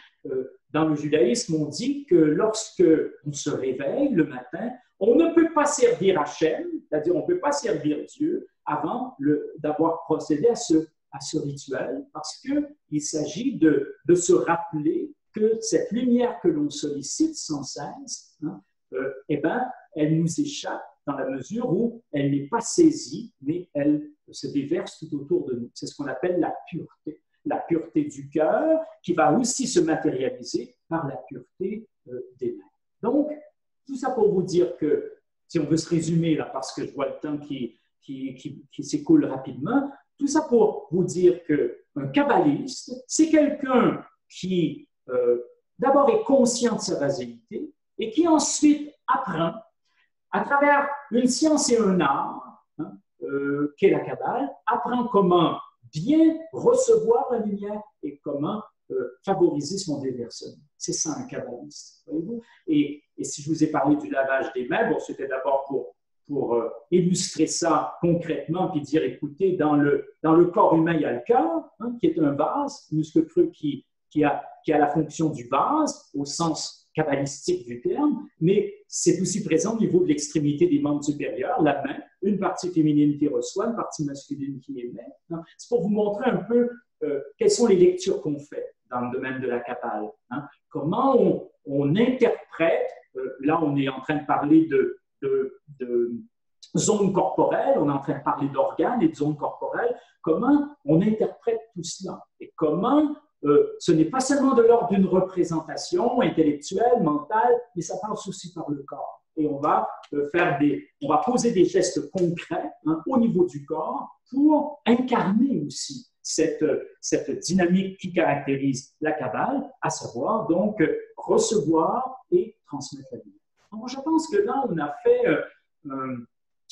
Dans le judaïsme, on dit que lorsque on se réveille le matin, on ne peut pas servir Hachem, c'est-à-dire on ne peut pas servir Dieu avant d'avoir procédé à ce rituel, parce qu'il s'agit de se rappeler que cette lumière que l'on sollicite sans cesse, elle nous échappe dans la mesure où elle n'est pas saisie, mais elle se déverse tout autour de nous. C'est ce qu'on appelle la pureté. la pureté du cœur, qui va aussi se matérialiser par la pureté des mains. Donc, tout ça pour vous dire que, si on veut se résumer là, parce que je vois le temps qui s'écoule rapidement, tout ça pour vous dire qu'un kabbaliste, c'est quelqu'un qui d'abord est conscient de sa vasalité et qui ensuite apprend à travers une science et un art, qu'est la Kabbale, apprend comment bien recevoir la lumière et comment favoriser son déversement. C'est ça un kabbaliste, voyez-vous? Et si je vous ai parlé du lavage des mains, bon, c'était d'abord pour illustrer ça concrètement, puis dire, écoutez, dans le corps humain, il y a le cœur, qui est un vase, muscle creux qui a la fonction du vase, au sens kabbalistique du terme, mais c'est aussi présent au niveau de l'extrémité des membres supérieurs, la main, une partie féminine qui reçoit, une partie masculine qui émet. C'est pour vous montrer un peu quelles sont les lectures qu'on fait dans le domaine de la Kabbale. Comment on interprète, là on est en train de parler de zones corporelles, on est en train de parler d'organes et de zones corporelles, comment on interprète tout cela et comment ce n'est pas seulement de l'ordre d'une représentation intellectuelle, mentale, mais ça passe aussi par le corps. Et on va poser des gestes concrets au niveau du corps pour incarner aussi cette dynamique qui caractérise la Kabbale, à savoir donc recevoir et transmettre la vie. Alors, je pense que là, on a fait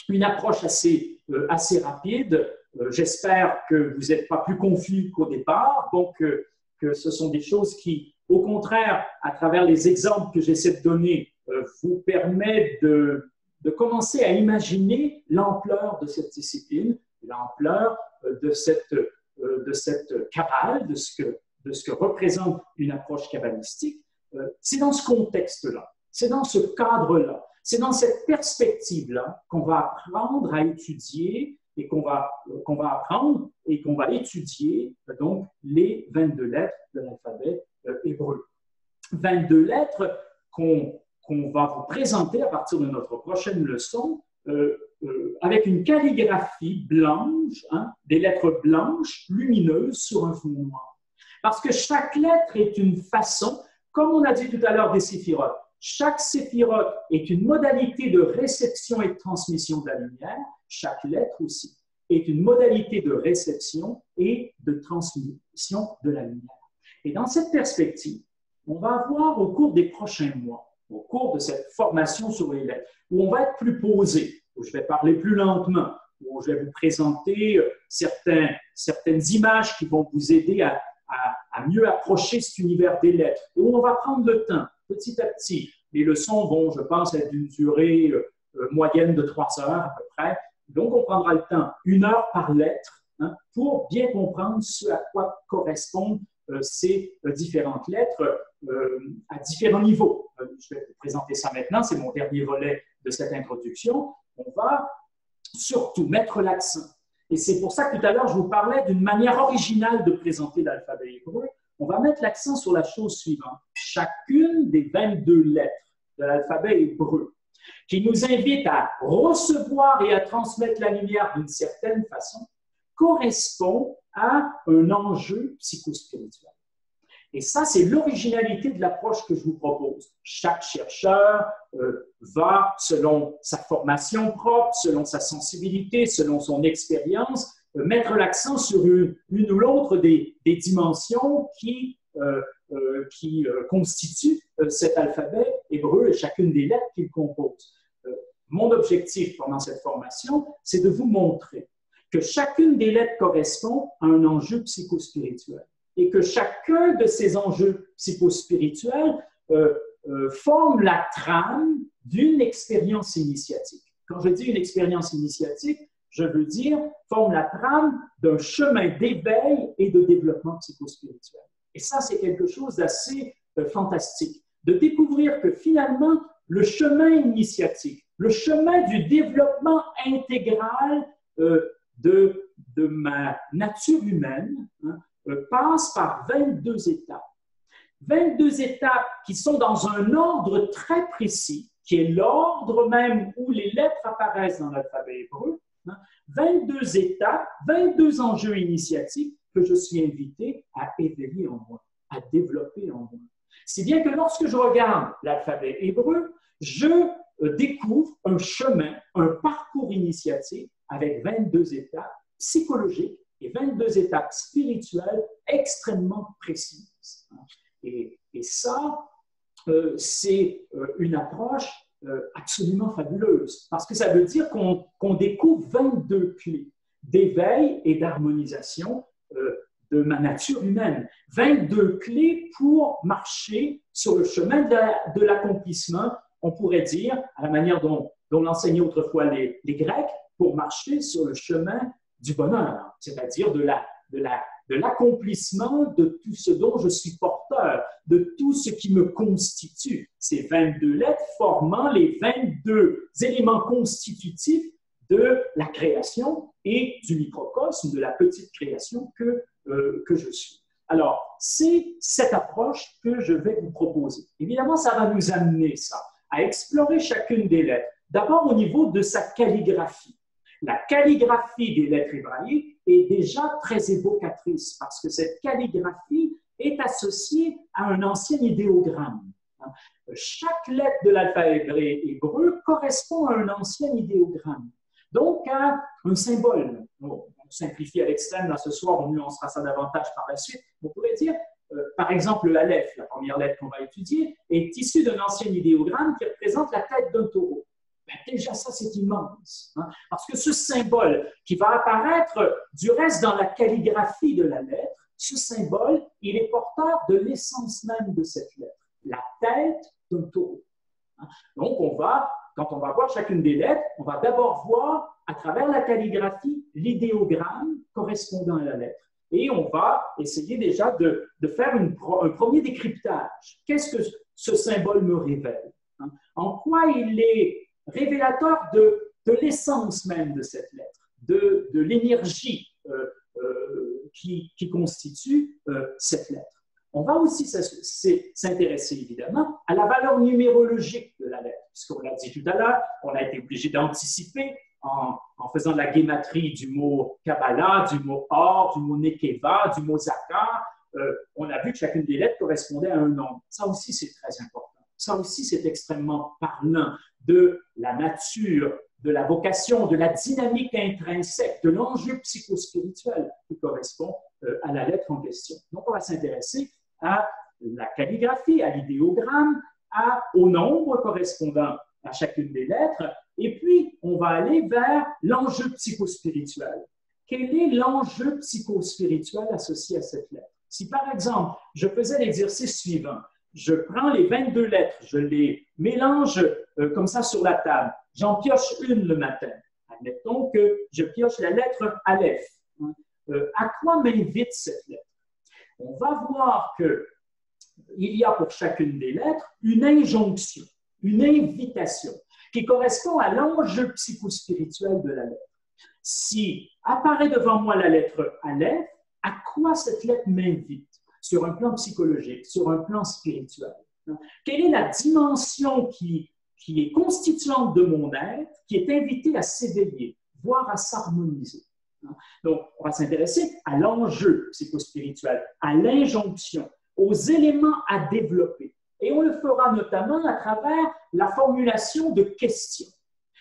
une approche assez rapide. J'espère que vous n'êtes pas plus confus qu'au départ, donc que ce sont des choses qui, au contraire, à travers les exemples que j'essaie de donner, vous permettent de commencer à imaginer l'ampleur de cette discipline, l'ampleur de cette Kabbale, de ce que représente une approche kabbalistique. C'est dans ce contexte-là, c'est dans ce cadre-là, c'est dans cette perspective-là qu'on va apprendre à étudier et qu'on va apprendre et qu'on va étudier donc les 22 lettres de l'alphabet hébreu. 22 lettres qu'on va vous présenter à partir de notre prochaine leçon avec une calligraphie blanche, des lettres blanches, lumineuses sur un fond noir. Parce que chaque lettre est une façon, comme on a dit tout à l'heure des séphirotes, chaque séphirote est une modalité de réception et de transmission de la lumière. Chaque lettre aussi est une modalité de réception et de transmission de la lumière. Et dans cette perspective, on va avoir au cours des prochains mois, au cours de cette formation sur les lettres, où on va être plus posé, où je vais parler plus lentement, où je vais vous présenter certaines images qui vont vous aider à mieux approcher cet univers des lettres, et où on va prendre le temps, petit à petit. Les leçons vont, je pense, être d'une durée moyenne de 3 heures à peu près. Donc, on prendra le temps, 1 heure par lettre, pour bien comprendre ce à quoi correspondent ces différentes lettres à différents niveaux. Je vais vous présenter ça maintenant, c'est mon dernier volet de cette introduction. On va surtout mettre l'accent. Et c'est pour ça que tout à l'heure, je vous parlais d'une manière originale de présenter l'alphabet hébreu. On va mettre l'accent sur la chose suivante. Chacune des 22 lettres de l'alphabet hébreu qui nous invite à recevoir et à transmettre la lumière d'une certaine façon correspond à un enjeu psychospirituel. Et ça, c'est l'originalité de l'approche que je vous propose. Chaque chercheur va, selon sa formation propre, selon sa sensibilité, selon son expérience, mettre l'accent sur une ou l'autre des dimensions qui constituent cet alphabet hébreu et chacune des lettres qu'il compose. Mon objectif pendant cette formation, c'est de vous montrer que chacune des lettres correspond à un enjeu psychospirituel et que chacun de ces enjeux psychospirituels forme la trame d'une expérience initiatique. Quand je dis une expérience initiatique, je veux dire forme la trame d'un chemin d'éveil et de développement psychospirituel. Et ça, c'est quelque chose d'assez fantastique, de découvrir que finalement, le chemin initiatique, le chemin du développement intégral de ma nature humaine passe par 22 étapes. 22 étapes qui sont dans un ordre très précis, qui est l'ordre même où les lettres apparaissent dans l'alphabet hébreu. 22 étapes, 22 enjeux initiatiques que je suis invité à éveiller en moi, à développer en moi. Si bien que lorsque je regarde l'alphabet hébreu, je découvre un chemin, un parcours initiatique avec 22 étapes psychologiques et 22 étapes spirituelles extrêmement précises. Et ça, c'est une approche absolument fabuleuse, parce que ça veut dire qu'on découvre 22 clés d'éveil et d'harmonisation de ma nature humaine. 22 clés pour marcher sur le chemin de l'accomplissement, on pourrait dire, à la manière dont l'enseignaient autrefois les Grecs, pour marcher sur le chemin du bonheur, c'est-à-dire de l'accomplissement de tout ce dont je suis porteur, de tout ce qui me constitue. Ces 22 lettres formant les 22 éléments constitutifs de la création et du microcosme, de la petite création que je suis. Alors, c'est cette approche que je vais vous proposer. Évidemment, ça va nous amener à explorer chacune des lettres. D'abord au niveau de sa calligraphie. La calligraphie des lettres hébraïques est déjà très évocatrice parce que cette calligraphie est associée à un ancien idéogramme. Chaque lettre de l'alphabet hébreu correspond à un ancien idéogramme, donc à un symbole. On simplifie à l'extrême, là ce soir, on nuancera ça davantage par la suite. On pourrait dire, par exemple, le Aleph, la première lettre qu'on va étudier, est issue d'un ancien idéogramme qui représente la tête d'un taureau. Ben déjà, ça, c'est immense. Parce que ce symbole qui va apparaître du reste dans la calligraphie de la lettre, ce symbole, il est porteur de l'essence même de cette lettre, la tête d'un taureau. Donc, quand on va voir chacune des lettres, on va d'abord voir à travers la calligraphie l'idéogramme correspondant à la lettre. Et on va essayer déjà de faire un premier décryptage. Qu'est-ce que ce symbole me révèle? En quoi il est révélateur de l'essence même de cette lettre, de l'énergie qui constitue cette lettre. On va aussi s'intéresser évidemment à la valeur numérologique de la lettre, puisqu'on l'a dit tout à l'heure, on a été obligé d'anticiper en faisant la guématrie du mot Kabbalah, du mot Or, du mot Nekeva, du mot Zakar. On a vu que chacune des lettres correspondait à un nombre. Ça aussi, c'est très important. Ça aussi, c'est extrêmement parlant de la nature, de la vocation, de la dynamique intrinsèque, de l'enjeu psychospirituel qui correspond à la lettre en question. Donc, on va s'intéresser à la calligraphie, à l'idéogramme, au nombre correspondant à chacune des lettres, et puis on va aller vers l'enjeu psychospirituel. Quel est l'enjeu psychospirituel associé à cette lettre? Si par exemple, je faisais l'exercice suivant, je prends les 22 lettres, je les mélange comme ça sur la table. J'en pioche une le matin. Admettons que je pioche la lettre Aleph. À quoi m'invite cette lettre? On va voir qu'il y a pour chacune des lettres une injonction, une invitation qui correspond à l'enjeu psychospirituel de la lettre. Si apparaît devant moi la lettre Aleph, à quoi cette lettre m'invite? Sur un plan psychologique, sur un plan spirituel. Quelle est la dimension qui est constituante de mon être, qui est invitée à s'éveiller, voire à s'harmoniser? Donc, on va s'intéresser à l'enjeu psychospirituel, à l'injonction, aux éléments à développer. Et on le fera notamment à travers la formulation de questions.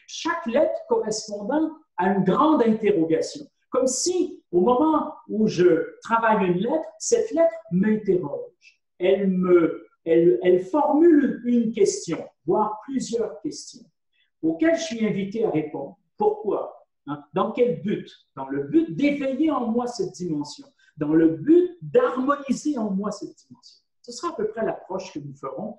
Chaque lettre correspondant à une grande interrogation. Comme si, au moment où je travaille une lettre, cette lettre m'interroge. Elle formule une question, voire plusieurs questions, auxquelles je suis invité à répondre. Pourquoi? Dans quel but? Dans le but d'éveiller en moi cette dimension, dans le but d'harmoniser en moi cette dimension. Ce sera à peu près l'approche que nous ferons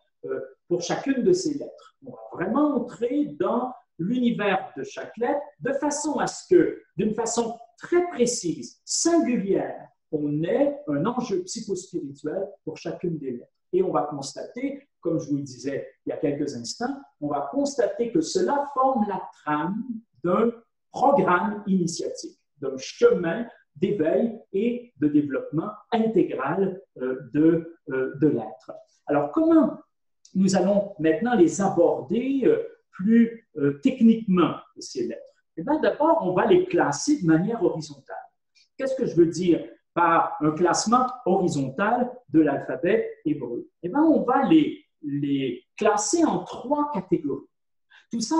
pour chacune de ces lettres. On va vraiment entrer dans l'univers de chaque lettre de façon à ce que, d'une façon très précise, singulière, on ait un enjeu psychospirituel pour chacune des lettres. Et on va constater, comme je vous le disais il y a quelques instants, on va constater que cela forme la trame d'un programme initiatique, d'un chemin d'éveil et de développement intégral de l'être. Alors, comment nous allons maintenant les aborder plus techniquement, ces lettres? Eh bien, d'abord, on va les classer de manière horizontale. Qu'est-ce que je veux dire par un classement horizontal de l'alphabet hébreu. Eh bien, on va les classer en 3 catégories. Tout ça,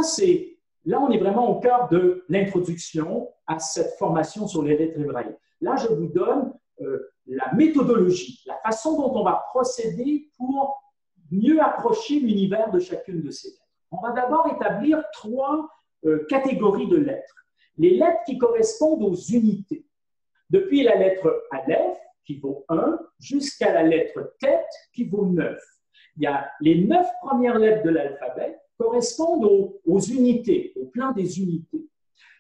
là, on est vraiment au cœur de l'introduction à cette formation sur les lettres hébraïques. Là, je vous donne la méthodologie, la façon dont on va procéder pour mieux approcher l'univers de chacune de ces lettres. On va d'abord établir 3 catégories de lettres. Les lettres qui correspondent aux unités. Depuis la lettre Aleph, qui vaut 1, jusqu'à la lettre Tet, qui vaut 9. Il y a les 9 premières lettres de l'alphabet correspondent aux unités, au plan des unités.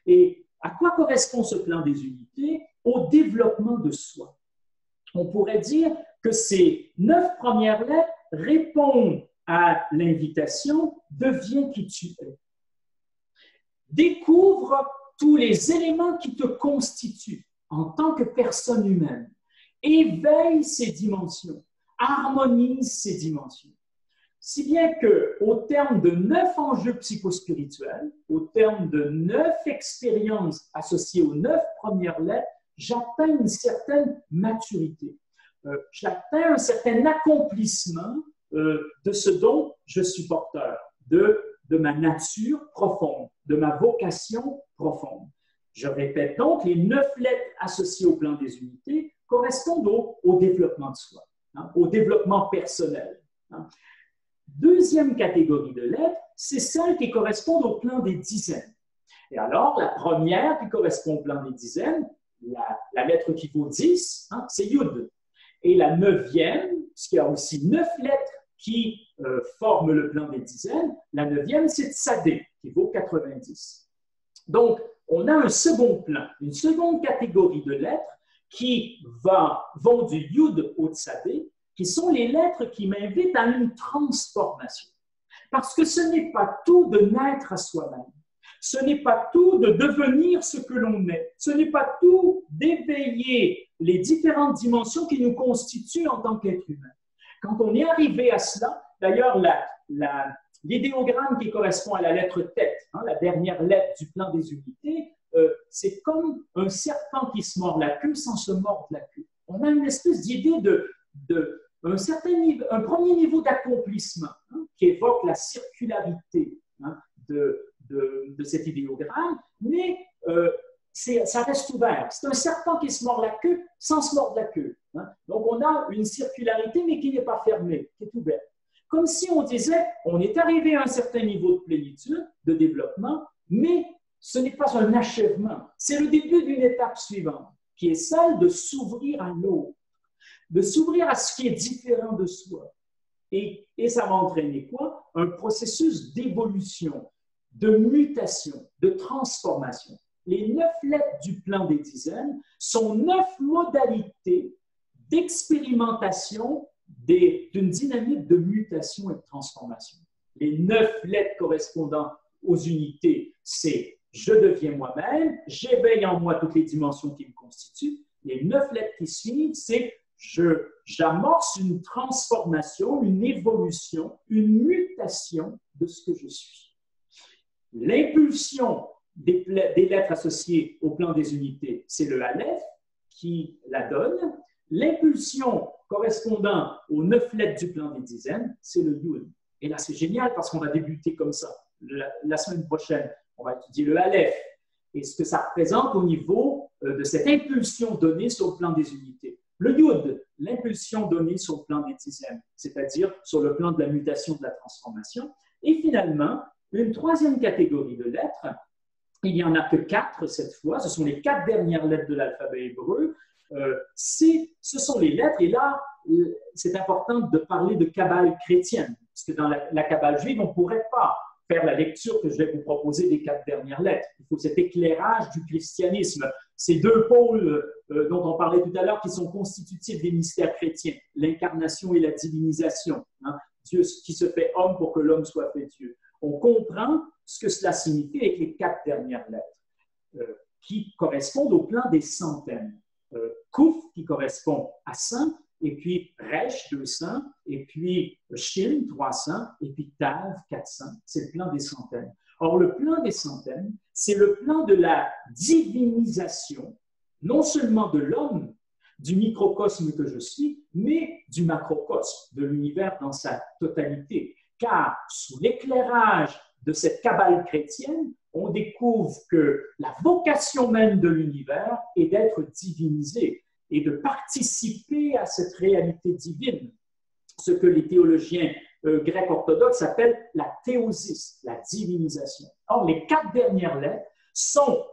Et à quoi correspond ce plan des unités? Au développement de soi. On pourrait dire que ces 9 premières lettres répondent à l'invitation « Deviens qui tu es ». Découvre tous les éléments qui te constituent en tant que personne humaine. Éveille ces dimensions, harmonise ces dimensions. Si bien qu'au terme de 9 enjeux psychospirituels, au terme de 9 expériences associées aux 9 premières lettres, j'atteins une certaine maturité. J'atteins un certain accomplissement de ce dont je suis porteur, de ma nature profonde, de ma vocation profonde. Je répète donc, les 9 lettres associées au plan des unités correspondent au développement de soi, au développement personnel. Deuxième catégorie de lettres, c'est celles qui correspondent au plan des dizaines. Et alors, la première qui correspond au plan des dizaines, la lettre qui vaut 10, c'est Yud. Et la 9e, puisqu'il y a aussi 9 lettres qui forment le plan des dizaines, la 9e, c'est Tsadé, qui vaut 90. Donc, on a un second plan, une seconde catégorie de lettres qui vont du Yud au Tsadé, qui sont les lettres qui m'invitent à une transformation. Parce que ce n'est pas tout de naître à soi-même. Ce n'est pas tout de devenir ce que l'on est. Ce n'est pas tout d'éveiller les différentes dimensions qui nous constituent en tant qu'être humain. Quand on est arrivé à cela, d'ailleurs, l'idéogramme qui correspond à la lettre Tet, la dernière lettre du plan des unités, c'est comme un serpent qui se mord la queue sans se mordre la queue. On a une espèce d'idée un premier niveau d'accomplissement qui évoque la circularité de cet idéogramme, mais ça reste ouvert. C'est un serpent qui se mord la queue sans se mordre la queue. Donc, on a une circularité, mais qui n'est pas fermée, qui est ouverte. Comme si on disait, on est arrivé à un certain niveau de plénitude, de développement, mais ce n'est pas un achèvement. C'est le début d'une étape suivante, qui est celle de s'ouvrir à l'autre, de s'ouvrir à ce qui est différent de soi. Et ça va entraîner quoi? Un processus d'évolution, de mutation, de transformation. Les 9 lettres du plan des dizaines sont 9 modalités d'expérimentation d'une dynamique de mutation et de transformation. Les 9 lettres correspondant aux unités, c'est « je deviens moi-même »,« j'éveille en moi toutes les dimensions qui me constituent ». Les 9 lettres qui suivent, c'est « j'amorce une transformation, une évolution, une mutation de ce que je suis ». L'impulsion des lettres associées au plan des unités, c'est le Aleph qui la donne. L'impulsion correspondant aux 9 lettres du plan des dizaines, c'est le Yud. Et là, c'est génial parce qu'on va débuter comme ça. La semaine prochaine, on va étudier le Aleph et ce que ça représente au niveau de cette impulsion donnée sur le plan des unités. Le Yud, l'impulsion donnée sur le plan des dizaines, c'est-à-dire sur le plan de la mutation, de la transformation. Et finalement, une troisième catégorie de lettres, il n'y en a que 4 cette fois, ce sont les 4 dernières lettres de l'alphabet hébreu. Ce sont les lettres, et là, c'est important de parler de Kabbale chrétienne, parce que dans la Kabbale juive, on ne pourrait pas faire la lecture que je vais vous proposer des 4 dernières lettres. Il faut cet éclairage du christianisme, ces 2 pôles dont on parlait tout à l'heure qui sont constitutifs des mystères chrétiens, l'incarnation et la divinisation, Dieu qui se fait homme pour que l'homme soit fait Dieu. On comprend ce que cela signifie avec les 4 dernières lettres qui correspondent au plan des centaines. Kouf qui correspond à 100, et puis Resh 200, et puis Shin 300, et puis Tav 400. C'est le plan des centaines. Or, le plan des centaines, c'est le plan de la divinisation, non seulement de l'homme, du microcosme que je suis, mais du macrocosme, de l'univers dans sa totalité. Car sous l'éclairage de cette cabale chrétienne, on découvre que la vocation même de l'univers est d'être divinisé et de participer à cette réalité divine, ce que les théologiens grecs orthodoxes appellent la théosis, la divinisation. Or, les 4 dernières lettres sont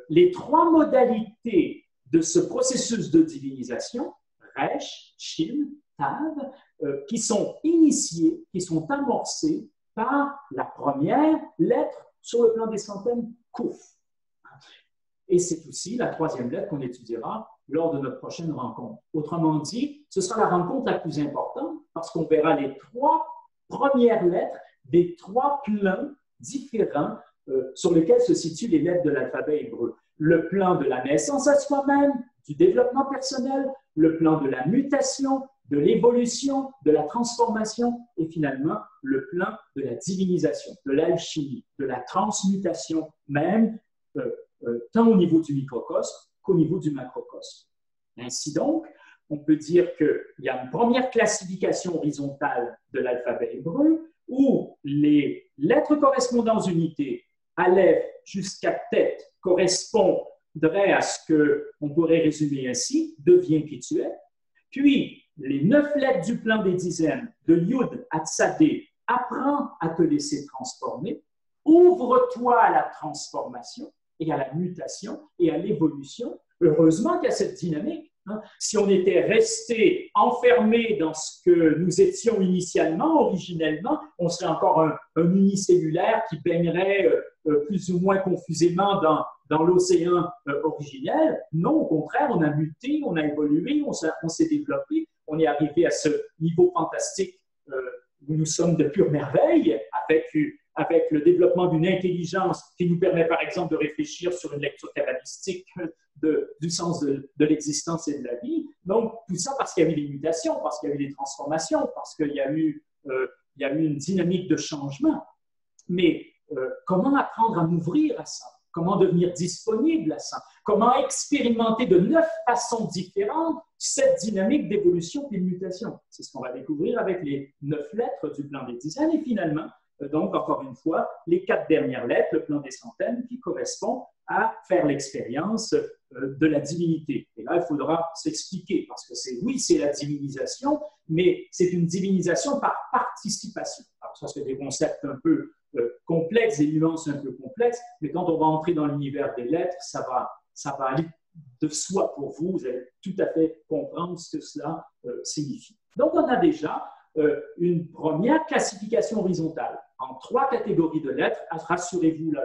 les 3 modalités de ce processus de divinisation, Resh, Shin, Tav, qui sont initiées, qui sont amorcées par la première lettre sur le plan des centaines, Kouf. Et c'est aussi la 3e lettre qu'on étudiera lors de notre prochaine rencontre. Autrement dit, ce sera la rencontre la plus importante parce qu'on verra les 3 premières lettres des 3 plans différents sur lesquels se situent les lettres de l'alphabet hébreu. Le plan de la naissance à soi-même, du développement personnel, le plan de la mutation, de l'évolution, de la transformation et finalement le plan de la divinisation, de l'alchimie, de la transmutation même, tant au niveau du microcosme qu'au niveau du macrocosme. Ainsi donc, on peut dire qu'il y a une première classification horizontale de l'alphabet hébreu où les lettres correspondant aux unités, Aleph jusqu'à tête, correspondraient à ce qu'on pourrait résumer ainsi, deviens qui tu es. Puis, les 9 lettres du plan des dizaines, de Yud à Tzadé, apprends à te laisser transformer, ouvre-toi à la transformation et à la mutation et à l'évolution. Heureusement qu'il y a cette dynamique. Si on était resté enfermé dans ce que nous étions initialement, originellement, on serait encore un unicellulaire qui baignerait plus ou moins confusément dans l'océan originel. Non, au contraire, on a muté, on a évolué, on s'est développé, on est arrivé à ce niveau fantastique où nous sommes de pure merveille avec le développement d'une intelligence qui nous permet, par exemple, de réfléchir sur une lecture kabbalistique du sens de l'existence et de la vie. Donc, tout ça parce qu'il y a eu des mutations, parce qu'il y a eu des transformations, parce qu'il y a eu une dynamique de changement. Mais comment apprendre à m'ouvrir à ça? Comment devenir disponible à ça? Comment expérimenter de 9 façons différentes cette dynamique d'évolution et de mutation? C'est ce qu'on va découvrir avec les 9 lettres du plan des dizaines et finalement, donc, encore une fois, les 4 dernières lettres, le plan des centaines, qui correspond à faire l'expérience de la divinité. Et là, il faudra s'expliquer, parce que c'est la divinisation, mais c'est une divinisation par participation. Alors ça, c'est des concepts un peu complexes, des nuances un peu complexes, mais quand on va entrer dans l'univers des lettres, ça va aller de soi pour vous. Vous allez tout à fait comprendre ce que cela signifie. Donc, on a déjà une première classification horizontale en 3 catégories de lettres. Rassurez-vous, là,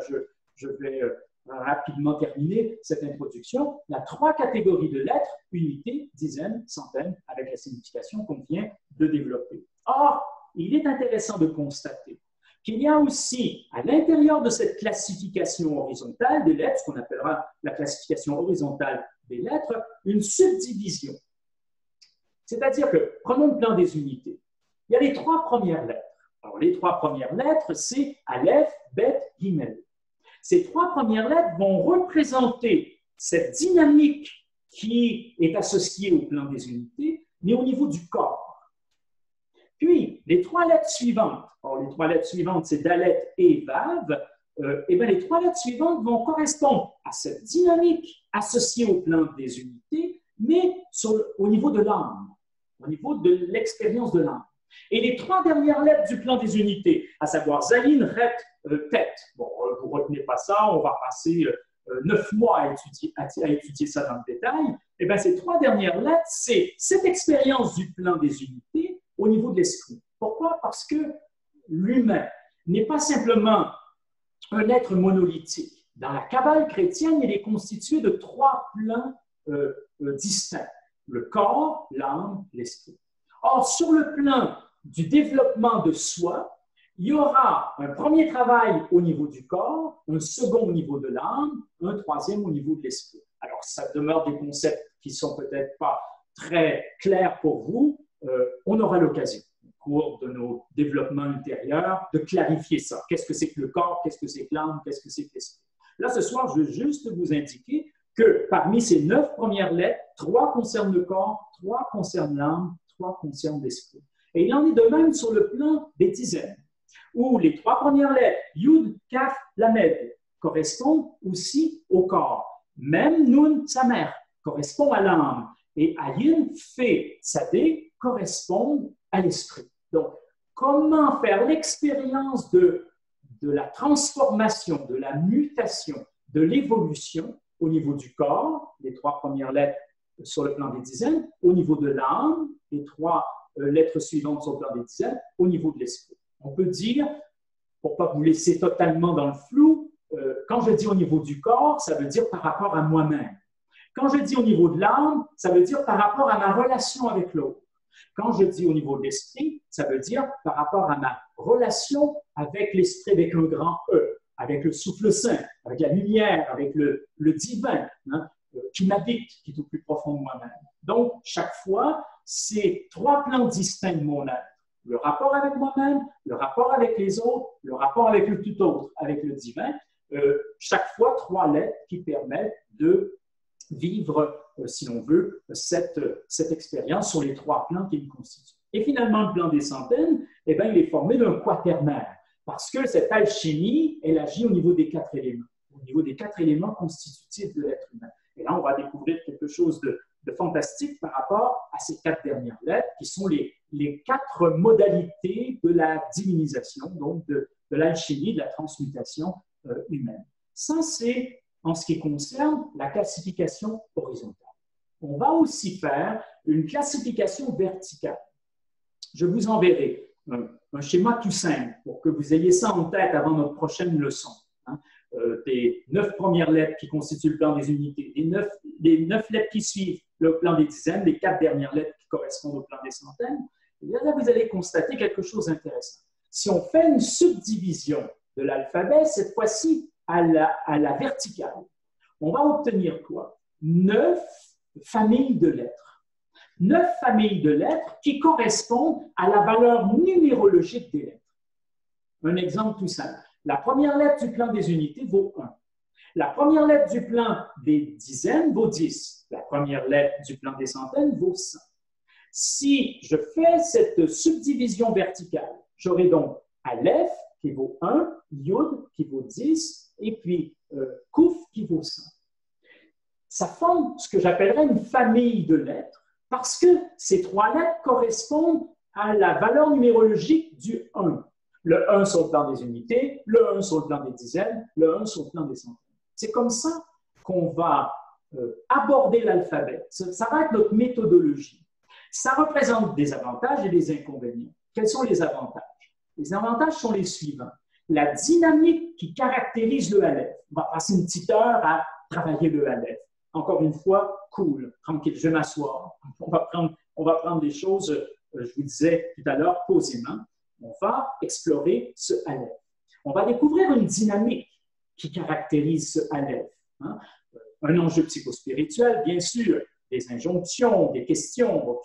je vais rapidement terminer cette introduction. Il y a 3 catégories de lettres, unité, dizaine, centaine, avec la signification qu'on vient de développer. Or, il est intéressant de constater qu'il y a aussi, à l'intérieur de cette classification horizontale des lettres, ce qu'on appellera la classification horizontale des lettres, une subdivision. C'est-à-dire que, prenons le plan des unités. Il y a les 3 premières lettres. Alors, les 3 premières lettres, c'est Aleph, Bet, Gimel. Ces 3 premières lettres vont représenter cette dynamique qui est associée au plan des unités, mais au niveau du corps. Puis, les 3 lettres suivantes, alors les 3 lettres suivantes, c'est Dalet et Vav, et bien les 3 lettres suivantes vont correspondre à cette dynamique associée au plan des unités, mais au niveau de l'âme, au niveau de l'expérience de l'âme. Et les 3 dernières lettres du plan des unités, à savoir Zayin, Ret, Tet. Bon, vous ne retenez pas ça, on va passer 9 mois à étudier ça dans le détail. Et bien, ces 3 dernières lettres, c'est cette expérience du plan des unités au niveau de l'esprit. Pourquoi? Parce que l'humain n'est pas simplement un être monolithique. Dans la Kabbale chrétienne, il est constitué de 3 plans distincts. Le corps, l'âme, l'esprit. Or, sur le plan du développement de soi, il y aura un premier travail au niveau du corps, un second au niveau de l'âme, un troisième au niveau de l'esprit. Alors, ça demeure des concepts qui ne sont peut-être pas très clairs pour vous. On aura l'occasion, au cours de nos développements ultérieurs, de clarifier ça. Qu'est-ce que c'est que le corps? Qu'est-ce que c'est que l'âme? Qu'est-ce que c'est que l'esprit? Là, ce soir, je veux juste vous indiquer que parmi ces 9 premières lettres, 3 concernent le corps, 3 concernent l'âme, 3 concernent l'esprit. Et il en est de même sur le plan des dizaines, où les 3 premières lettres, Yud, Kaf, Lamed, correspondent aussi au corps. Même Nun, sa mère, correspond à l'âme. Et Ayin, Fe, Sadé, correspondent à l'esprit. Donc, comment faire l'expérience de la transformation, de la mutation, de l'évolution au niveau du corps, les 3 premières lettres sur le plan des dizaines, au niveau de l'âme, les 3 lettres suivantes sur le plan des dizaines, au niveau de l'esprit. On peut dire, pour ne pas vous laisser totalement dans le flou, quand je dis au niveau du corps, ça veut dire par rapport à moi-même. Quand je dis au niveau de l'âme, ça veut dire par rapport à ma relation avec l'autre. Quand je dis au niveau de l'esprit, ça veut dire par rapport à ma relation avec l'esprit avec un grand E, avec le souffle saint, avec la lumière, avec le divin, hein, qui m'habite, qui est tout plus profond de moi-même. Donc, chaque fois, c'est 3 plans distincts de mon être. Le rapport avec moi-même, le rapport avec les autres, le rapport avec le tout autre, avec le divin. Chaque fois, 3 lettres qui permettent de vivre, si l'on veut, cette expérience sur les 3 plans qui me constituent. Et finalement, le plan des centaines, eh bien, il est formé d'un quaternaire, parce que cette alchimie, elle agit au niveau des 4 éléments, au niveau des 4 éléments constitutifs de l'être humain. Et là, on va découvrir quelque chose de fantastique par rapport à ces 4 dernières lettres, qui sont les 4 modalités de la divinisation, donc de l'alchimie, de la transmutation humaine. Ça, c'est en ce qui concerne la classification horizontale. On va aussi faire une classification verticale. Je vous enverrai un schéma tout simple pour que vous ayez ça en tête avant notre prochaine leçon. Hein. Des 9 premières lettres qui constituent le plan des unités, les 9 lettres qui suivent le plan des dizaines, les 4 dernières lettres qui correspondent au plan des centaines. Et là, vous allez constater quelque chose d'intéressant. Si on fait une subdivision de l'alphabet, cette fois-ci à la verticale, on va obtenir quoi? 9 familles de lettres. 9 familles de lettres qui correspondent à la valeur numérologique des lettres. Un exemple tout simple. La première lettre du plan des unités vaut 1. La première lettre du plan des dizaines vaut 10. La première lettre du plan des centaines vaut 100. Si je fais cette subdivision verticale, j'aurai donc Aleph qui vaut 1, Yod qui vaut 10, et puis Kouf qui vaut 100. Ça forme ce que j'appellerais une famille de lettres, parce que ces 3 lettres correspondent à la valeur numérologique du 1. Le 1 sur le plan des unités, le 1 sur le plan des dizaines, le 1 sur le plan des centaines. C'est comme ça qu'on va aborder l'alphabet. Ça va être notre méthodologie. Ça représente des avantages et des inconvénients. Quels sont les avantages? Les avantages sont les suivants. La dynamique qui caractérise le Aleph. On va passer une petite heure à travailler le Aleph. Encore une fois, cool, tranquille, je vais m'asseoir. On va prendre des choses, je vous disais tout à l'heure, posément. On va explorer ce Aleph. On va découvrir une dynamique qui caractérise ce Aleph. Hein? Un enjeu psychospirituel, bien sûr, des injonctions, des questions,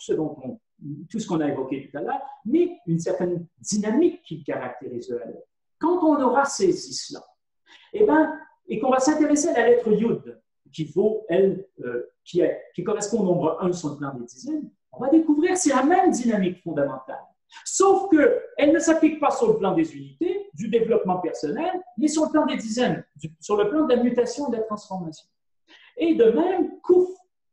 tout ce qu'on a évoqué tout à l'heure, mais une certaine dynamique qui caractérise le Aleph. Quand on aura saisi cela, et qu'on va s'intéresser à la lettre Yud, qui vaut, elle, qui correspond au nombre 1 sur le plan des dizaines, on va découvrir que c'est la même dynamique fondamentale. Sauf qu'elle ne s'applique pas sur le plan des unités, du développement personnel, mais sur le plan des dizaines, sur le plan de la mutation et de la transformation. Et de même, Kouf,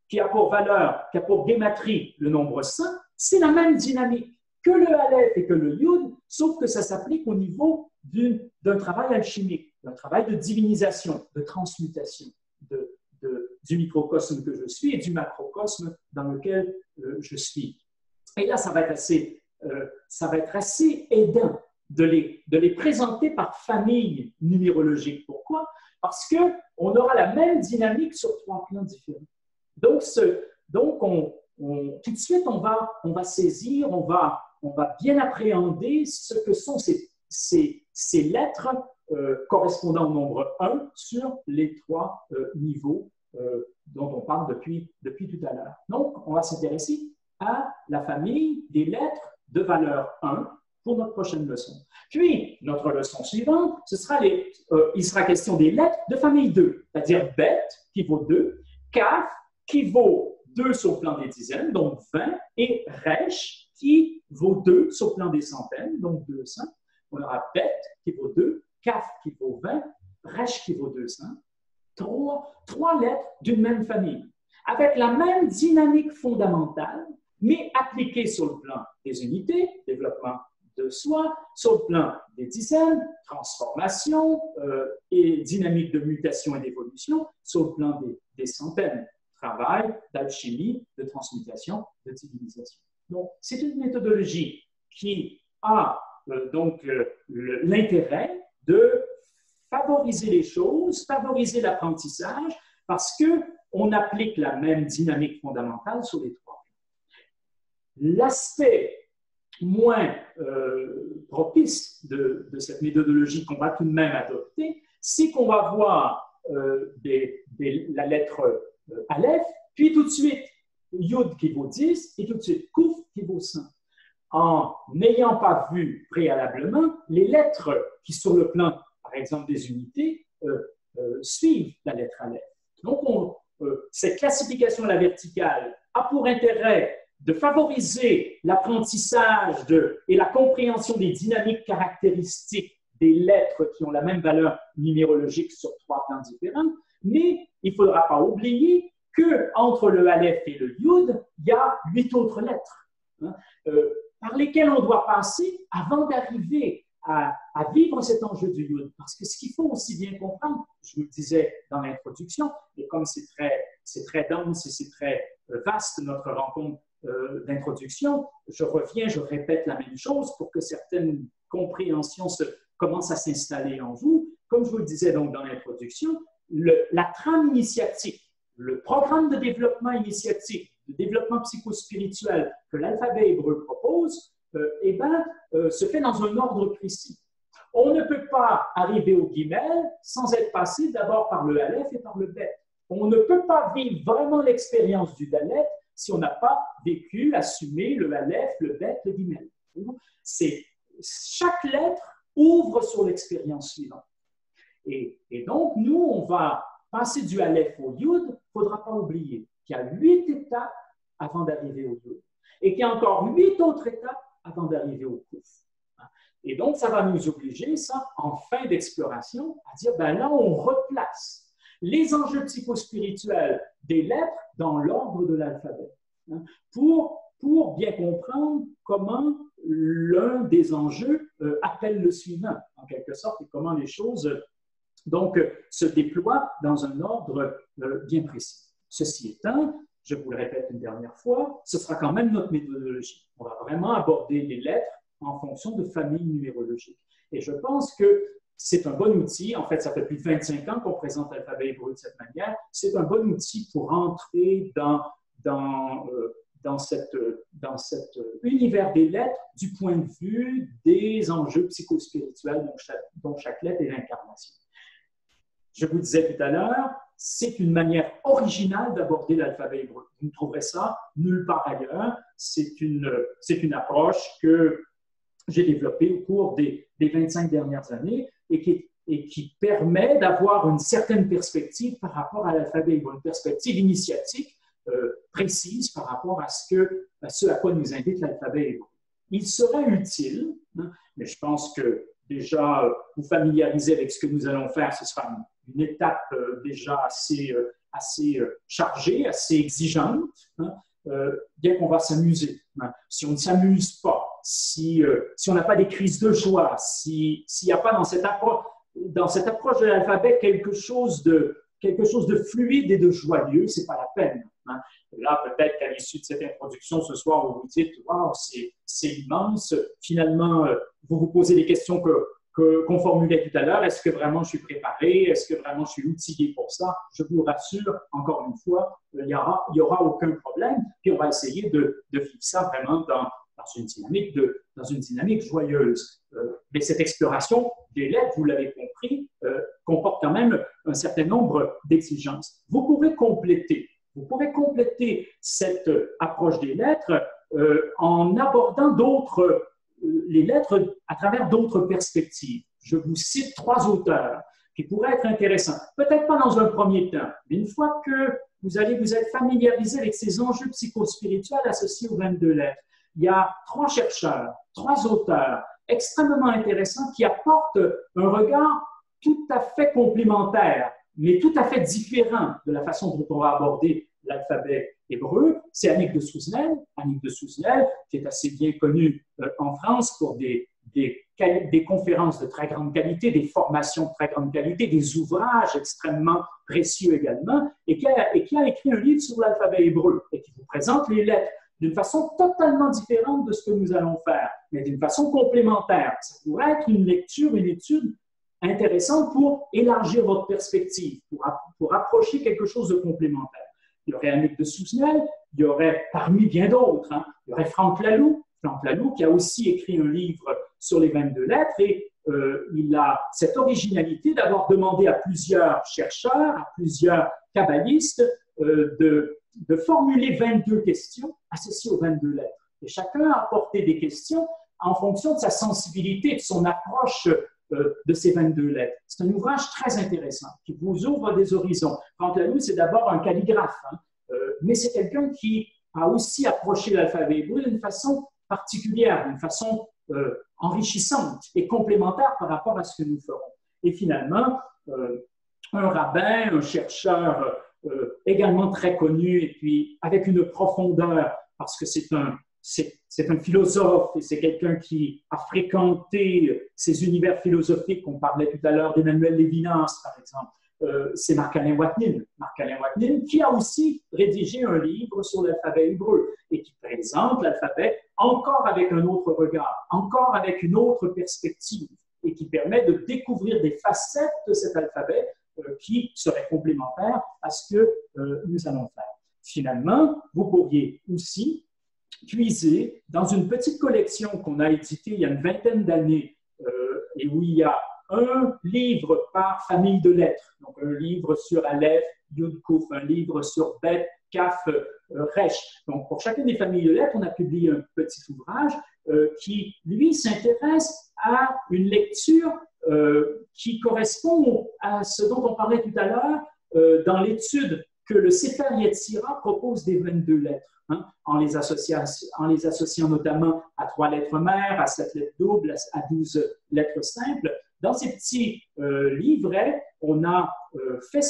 qui a pour valeur, qui a pour gématrie le nombre 100, c'est la même dynamique que le Aleph et que le Yud, sauf que ça s'applique au niveau d'un travail alchimique, d'un travail de divinisation, de transmutation du microcosme que je suis et du macrocosme dans lequel je suis. Et là, ça va être assez aidant de les présenter par famille numérologique. Pourquoi? Parce qu'on aura la même dynamique sur 3 plans différents. Donc, tout de suite, on va saisir, on va bien appréhender ce que sont ces lettres correspondant au nombre 1 sur les 3 niveaux dont on parle depuis tout à l'heure. Donc, on va s'intéresser à la famille des lettres de valeur 1 pour notre prochaine leçon. Puis, notre leçon suivante, il sera question des lettres de famille 2, c'est-à-dire Bet, qui vaut 2, Kaf, qui vaut 2 sur le plan des dizaines, donc 20, et resh qui vaut 2 sur le plan des centaines, donc 200. On aura bet qui vaut 2, kaf qui vaut 20, resh qui vaut 200. Trois lettres d'une même famille, avec la même dynamique fondamentale, mais appliquée sur le plan des unités, développement de soi, sur le plan des dizaines, transformation et dynamique de mutation et d'évolution, sur le plan des centaines, travail, d'alchimie, de transmutation, de divinisation. Donc, c'est une méthodologie qui a l'intérêt de favoriser les choses, favoriser l'apprentissage, parce qu'on applique la même dynamique fondamentale sur les 3 plans. L'aspect moins propice de cette méthodologie qu'on va tout de même adopter, c'est qu'on va voir la lettre Aleph, puis tout de suite Yud qui vaut 10, et tout de suite Kouf qui vaut 100. En n'ayant pas vu préalablement les lettres qui, sur le plan, par exemple, des unités, suivent la lettre Aleph. Donc, cette classification à la verticale a pour intérêt de favoriser l'apprentissage et la compréhension des dynamiques caractéristiques des lettres qui ont la même valeur numérologique sur 3 plans différents, mais il ne faudra pas oublier qu'entre le Aleph et le Yud, il y a 8 autres lettres par lesquelles on doit passer avant d'arriver à vivre cet enjeu du Yud. Parce que ce qu'il faut aussi bien comprendre, je vous le disais dans l'introduction, et comme c'est très dense et c'est très vaste notre rencontre d'introduction, je répète la même chose pour que certaines compréhensions commencent à s'installer en vous. Comme je vous le disais donc dans l'introduction, la trame initiatique, le programme de développement initiatique, de développement psychospirituel que l'alphabet hébreu propose, se fait dans un ordre précis. On ne peut pas arriver au guimel sans être passé d'abord par le Aleph et par le Bet. On ne peut pas vivre vraiment l'expérience du Dalet si on n'a pas vécu, assumé le Aleph, le Bet, le guimel. Chaque lettre ouvre sur l'expérience suivante. Et donc, nous, on va passer du Aleph au Yud. Il ne faudra pas oublier qu'il y a 8 étapes avant d'arriver au Yud. Et qu'il y a encore 8 autres étapes avant d'arriver au Kouf. Et donc, ça va nous obliger, ça, en fin d'exploration, à dire, là, on replace les enjeux psychospirituels des lettres dans l'ordre de l'alphabet, pour bien comprendre comment l'un des enjeux appelle le suivant, en quelque sorte, et comment les choses se déploient dans un ordre bien précis. Ceci étant, je vous le répète une dernière fois, ce sera quand même notre méthodologie. On va vraiment aborder les lettres en fonction de familles numérologiques. Et je pense que c'est un bon outil. En fait, ça fait plus de 25 ans qu'on présente l'alphabet hébreu de cette manière. C'est un bon outil pour entrer dans cet univers des lettres du point de vue des enjeux psychospirituels dont chaque lettre est l'incarnation. Je vous disais tout à l'heure, c'est une manière originale d'aborder l'alphabet hébreu. Vous ne trouverez ça nulle part ailleurs. C'est une approche que j'ai développée au cours des 25 dernières années et qui permet d'avoir une certaine perspective par rapport à l'alphabet hébreu, une perspective initiatique précise par rapport à ce à quoi nous invite l'alphabet hébreu. Il serait utile, mais je pense que déjà vous familiariser avec ce que nous allons faire, ce sera une étape déjà assez chargée, assez exigeante, bien qu'on va s'amuser. Si on ne s'amuse pas, si on n'a pas des crises de joie, s'il n'y a pas dans cette approche de l'alphabet quelque chose de fluide et de joyeux, ce n'est pas la peine. Là, peut-être qu'à l'issue de cette introduction ce soir, vous vous dites « Wow, c'est immense ». Finalement, vous vous posez les questions qu'on formulait tout à l'heure. Est-ce que vraiment je suis préparé? Est-ce que vraiment je suis outillé pour ça? Je vous rassure, encore une fois, il n'y aura aucun problème. Puis on va essayer de vivre ça vraiment dans une dynamique joyeuse. Mais cette exploration des lettres, vous l'avez compris, comporte quand même un certain nombre d'exigences. Vous pourrez compléter cette approche des lettres en abordant les lettres à travers d'autres perspectives. Je vous cite 3 auteurs qui pourraient être intéressants. Peut-être pas dans un premier temps, mais une fois que vous allez vous être familiarisé avec ces enjeux psychospirituels associés aux 22 lettres. Il y a 3 chercheurs, 3 auteurs extrêmement intéressants qui apportent un regard tout à fait complémentaire, mais tout à fait différent de la façon dont on va aborder l'alphabet hébreu. C'est Annick de Souzenel, qui est assez bien connue en France pour des conférences de très grande qualité, des formations de très grande qualité, des ouvrages extrêmement précieux également, et qui a écrit un livre sur l'alphabet hébreu et qui vous présente les lettres d'une façon totalement différente de ce que nous allons faire, mais d'une façon complémentaire. Ça pourrait être une lecture, une étude intéressante pour élargir votre perspective, pour approcher quelque chose de complémentaire. Il y aurait Annick de Souzenel, il y aurait parmi bien d'autres, il y aurait Franck Laloux qui a aussi écrit un livre sur les 22 lettres et il a cette originalité d'avoir demandé à plusieurs chercheurs, à plusieurs kabbalistes de formuler 22 questions associées aux 22 lettres. Et chacun a apporté des questions en fonction de sa sensibilité, de son approche de ces 22 lettres. C'est un ouvrage très intéressant qui vous ouvre des horizons. Franck Laloux, c'est d'abord un calligraphe, mais c'est quelqu'un qui a aussi approché l'alphabet hébreu d'une façon particulière, d'une façon enrichissante et complémentaire par rapport à ce que nous ferons. Et finalement, un rabbin, un chercheur également très connu et puis avec une profondeur, parce que c'est un philosophe et c'est quelqu'un qui a fréquenté ces univers philosophiques. On parlait tout à l'heure d'Emmanuel Lévinas, par exemple. C'est Marc-Alain Watnin. Marc-Alain Watnin qui a aussi rédigé un livre sur l'alphabet hébreu et qui présente l'alphabet encore avec un autre regard, encore avec une autre perspective et qui permet de découvrir des facettes de cet alphabet qui seraient complémentaires à ce que nous allons faire. Finalement, vous pourriez aussi puiser dans une petite collection qu'on a éditée il y a une vingtaine d'années et où il y a un livre par famille de lettres, donc un livre sur Aleph, Yud, Kouf, un livre sur Bet, Kaf, Resh. Donc pour chacune des familles de lettres, on a publié un petit ouvrage qui, lui, s'intéresse à une lecture qui correspond à ce dont on parlait tout à l'heure dans l'étude que le Sefer Yetzira propose des 22 lettres, en les associant notamment à 3 lettres mères, à 7 lettres doubles, à 12 lettres simples. Dans ces petits livrets, on a fait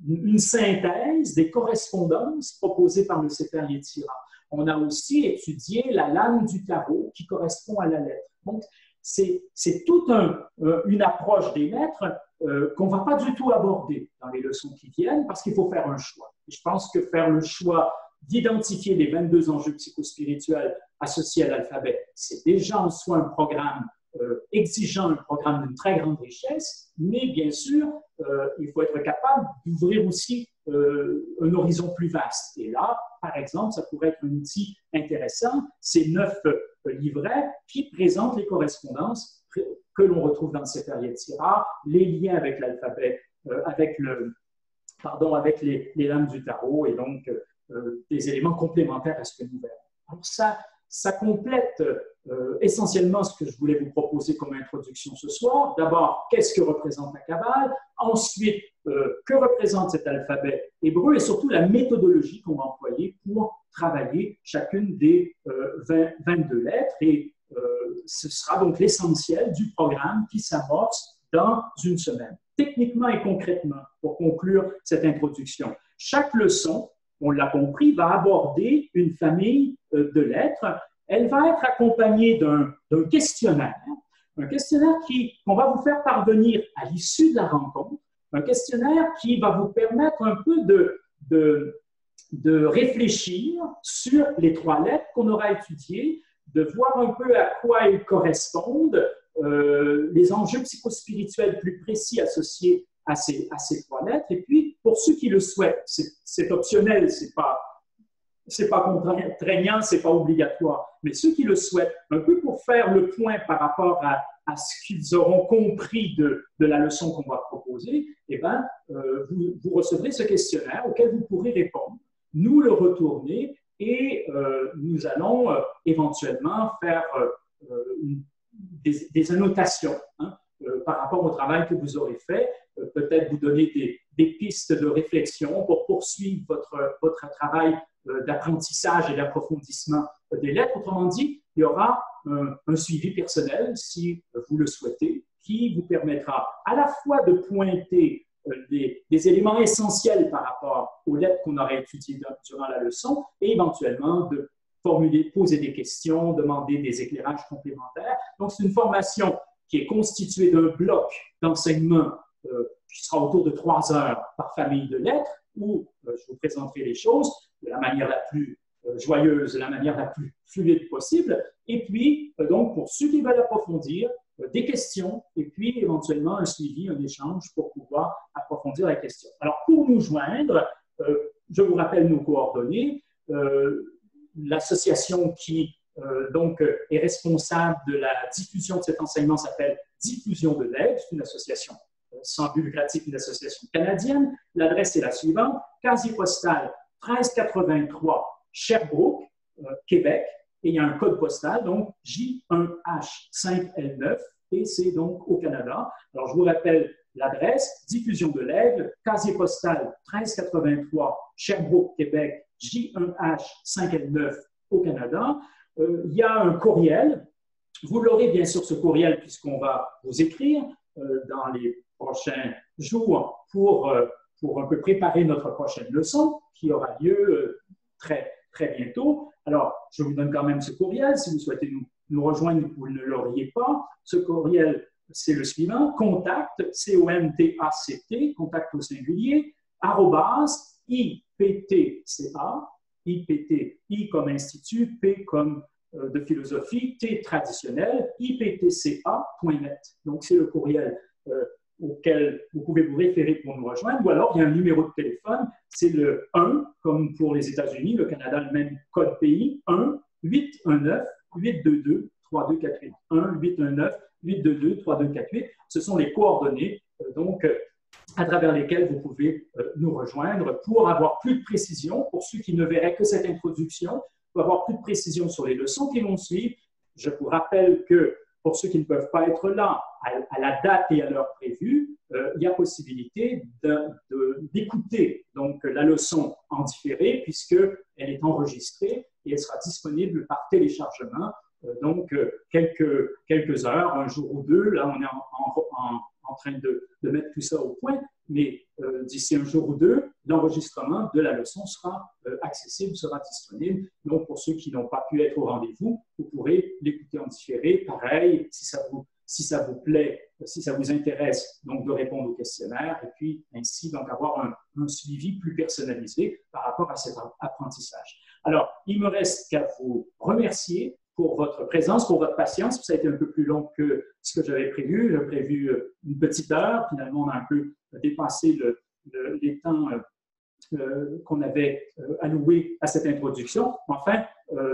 une synthèse des correspondances proposées par le Sefer Yetzira. On a aussi étudié la lame du tarot qui correspond à la lettre. Donc, c'est toute une approche des lettres qu'on ne va pas du tout aborder dans les leçons qui viennent parce qu'il faut faire un choix. Et je pense que faire le choix d'identifier les 22 enjeux psychospirituels associés à l'alphabet, c'est déjà en soi un programme exigeant, un programme d'une très grande richesse, mais bien sûr, il faut être capable d'ouvrir aussi un horizon plus vaste. Et là, par exemple, ça pourrait être un outil intéressant, ces 9 livrets qui présentent les correspondances que l'on retrouve dans le Sefer Yetzira, les liens avec l'alphabet, avec les lames du tarot et donc des éléments complémentaires à ce que nous verrons. Alors ça complète essentiellement ce que je voulais vous proposer comme introduction ce soir. D'abord, qu'est-ce que représente la Kabbale? Ensuite, que représente cet alphabet hébreu et surtout la méthodologie qu'on va employer pour travailler chacune des 22 lettres. Et ce sera donc l'essentiel du programme qui s'amorce dans une semaine. Techniquement et concrètement, pour conclure cette introduction, chaque leçon, on l'a compris, va aborder une famille de lettres. Elle va être accompagnée d'un questionnaire, qu'on va vous faire parvenir à l'issue de la rencontre, un questionnaire qui va vous permettre un peu de réfléchir sur les 3 lettres qu'on aura étudiées, de voir un peu à quoi elles correspondent, les enjeux psychospirituels plus précis associés à ces 3 lettres. Et puis, pour ceux qui le souhaitent, c'est optionnel, c'est pas contraignant, c'est pas obligatoire, mais ceux qui le souhaitent, un peu pour faire le point par rapport à ce qu'ils auront compris de la leçon qu'on va proposer, eh bien, vous recevrez ce questionnaire auquel vous pourrez répondre, nous le retourner et nous allons éventuellement faire des annotations par rapport au travail que vous aurez fait, peut-être vous donner des pistes de réflexion pour poursuivre votre travail d'apprentissage et d'approfondissement des lettres. Autrement dit, il y aura un suivi personnel, si vous le souhaitez, qui vous permettra à la fois de pointer des éléments essentiels par rapport aux lettres qu'on aurait étudiées durant la leçon et éventuellement de poser des questions, demander des éclairages complémentaires. Donc, c'est une formation qui est constituée d'un bloc d'enseignement qui sera autour de 3 heures par famille de lettres, où je vous présenterai les choses de la manière la plus joyeuse, de la manière la plus fluide possible. Et puis, donc, pour ceux qui veulent approfondir, des questions et puis éventuellement un suivi, un échange pour pouvoir approfondir la question. Alors, pour nous joindre, je vous rappelle nos coordonnées. L'association qui donc est responsable de la diffusion de cet enseignement s'appelle Diffusion de l'aide. C'est une association sans but lucratif, une association canadienne. L'adresse est la suivante: casier postal 1383 Sherbrooke, Québec. Et il y a un code postal, donc J1H5L9, et c'est donc au Canada. Alors, je vous rappelle l'adresse: Diffusion de l'Aigle, casier postal 1383 Sherbrooke, Québec, J1H5L9 au Canada. Il y a un courriel. Vous l'aurez bien sûr, ce courriel, puisqu'on va vous écrire dans les prochains jours pour un peu préparer notre prochaine leçon qui aura lieu très bientôt. Alors, je vous donne quand même ce courriel. Si vous souhaitez nous rejoindre, vous ne l'auriez pas. Ce courriel, c'est le suivant: contact, C-O-N-T-A-C-T, contact au singulier, @ IPTCA, IPT, I comme institut, P comme de philosophie, T traditionnel, IPTCA.net. Donc, c'est le courriel auquel vous pouvez vous référer pour nous rejoindre, ou alors il y a un numéro de téléphone, c'est le 1, comme pour les États-Unis, le Canada, le même code pays, 1-819-822-3248. 1-819-822-3248. Ce sont les coordonnées, donc, à travers lesquelles vous pouvez nous rejoindre pour avoir plus de précision, pour ceux qui ne verraient que cette introduction, pour avoir plus de précision sur les leçons qui vont suivre. Je vous rappelle que pour ceux qui ne peuvent pas être là à la date et à l'heure prévue, il y a possibilité d'écouter donc la leçon en différé, puisqu'elle est enregistrée et elle sera disponible par téléchargement. Donc, quelques heures, un jour ou deux. Là, on est en train de mettre tout ça au point, mais d'ici un jour ou deux, l'enregistrement de la leçon sera accessible, sera disponible. Donc, pour ceux qui n'ont pas pu être au rendez-vous, vous pourrez l'écouter en différé. Pareil, si ça vous plaît, si ça vous intéresse, donc de répondre au questionnaire et puis ainsi donc avoir un suivi plus personnalisé par rapport à cet apprentissage. Alors, il me reste qu'à vous remercier pour votre présence, pour votre patience. Ça a été un peu plus long que ce que j'avais prévu. J'avais prévu une petite heure. Finalement, on a un peu dépassé les temps qu'on avait alloués à cette introduction. Enfin,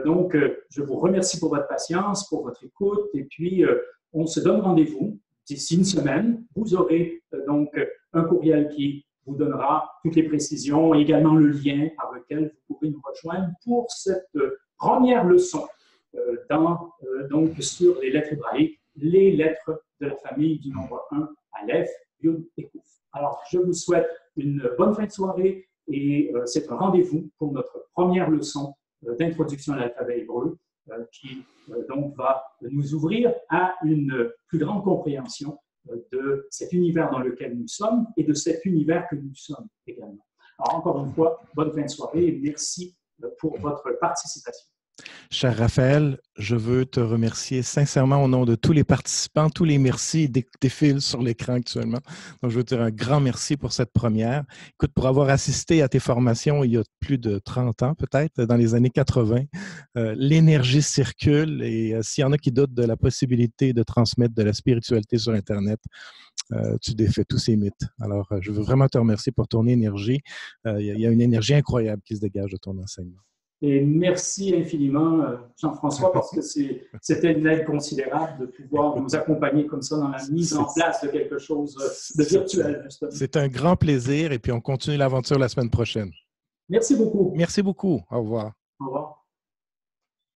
donc, je vous remercie pour votre patience, pour votre écoute. Et puis, on se donne rendez-vous d'ici une semaine. Vous aurez donc un courriel qui vous donnera toutes les précisions et également le lien par lequel vous pouvez nous rejoindre pour cette première leçon. Donc sur les lettres hébraïques, les lettres de la famille du nombre 1, Aleph, Yud et Kouf. Alors, je vous souhaite une bonne fin de soirée et c'est un rendez-vous pour notre première leçon d'introduction à l'alphabet hébreu qui donc va nous ouvrir à une plus grande compréhension de cet univers dans lequel nous sommes et de cet univers que nous sommes également. Alors, encore une fois, bonne fin de soirée et merci pour votre participation. Cher Raphaël, je veux te remercier sincèrement au nom de tous les participants. Tous les merci défilent sur l'écran actuellement. Donc, je veux te dire un grand merci pour cette première. Écoute, pour avoir assisté à tes formations il y a plus de 30 ans, peut-être, dans les années 80, l'énergie circule et s'il y en a qui doutent de la possibilité de transmettre de la spiritualité sur Internet, tu défais tous ces mythes. Alors, je veux vraiment te remercier pour ton énergie. Il y a une énergie incroyable qui se dégage de ton enseignement. Et merci infiniment, Jean-François, parce que c'était une aide considérable de pouvoir nous accompagner comme ça dans la mise en place de quelque chose de virtuel. C'est un grand plaisir et puis on continue l'aventure la semaine prochaine. Merci beaucoup. Merci beaucoup. Au revoir. Au revoir.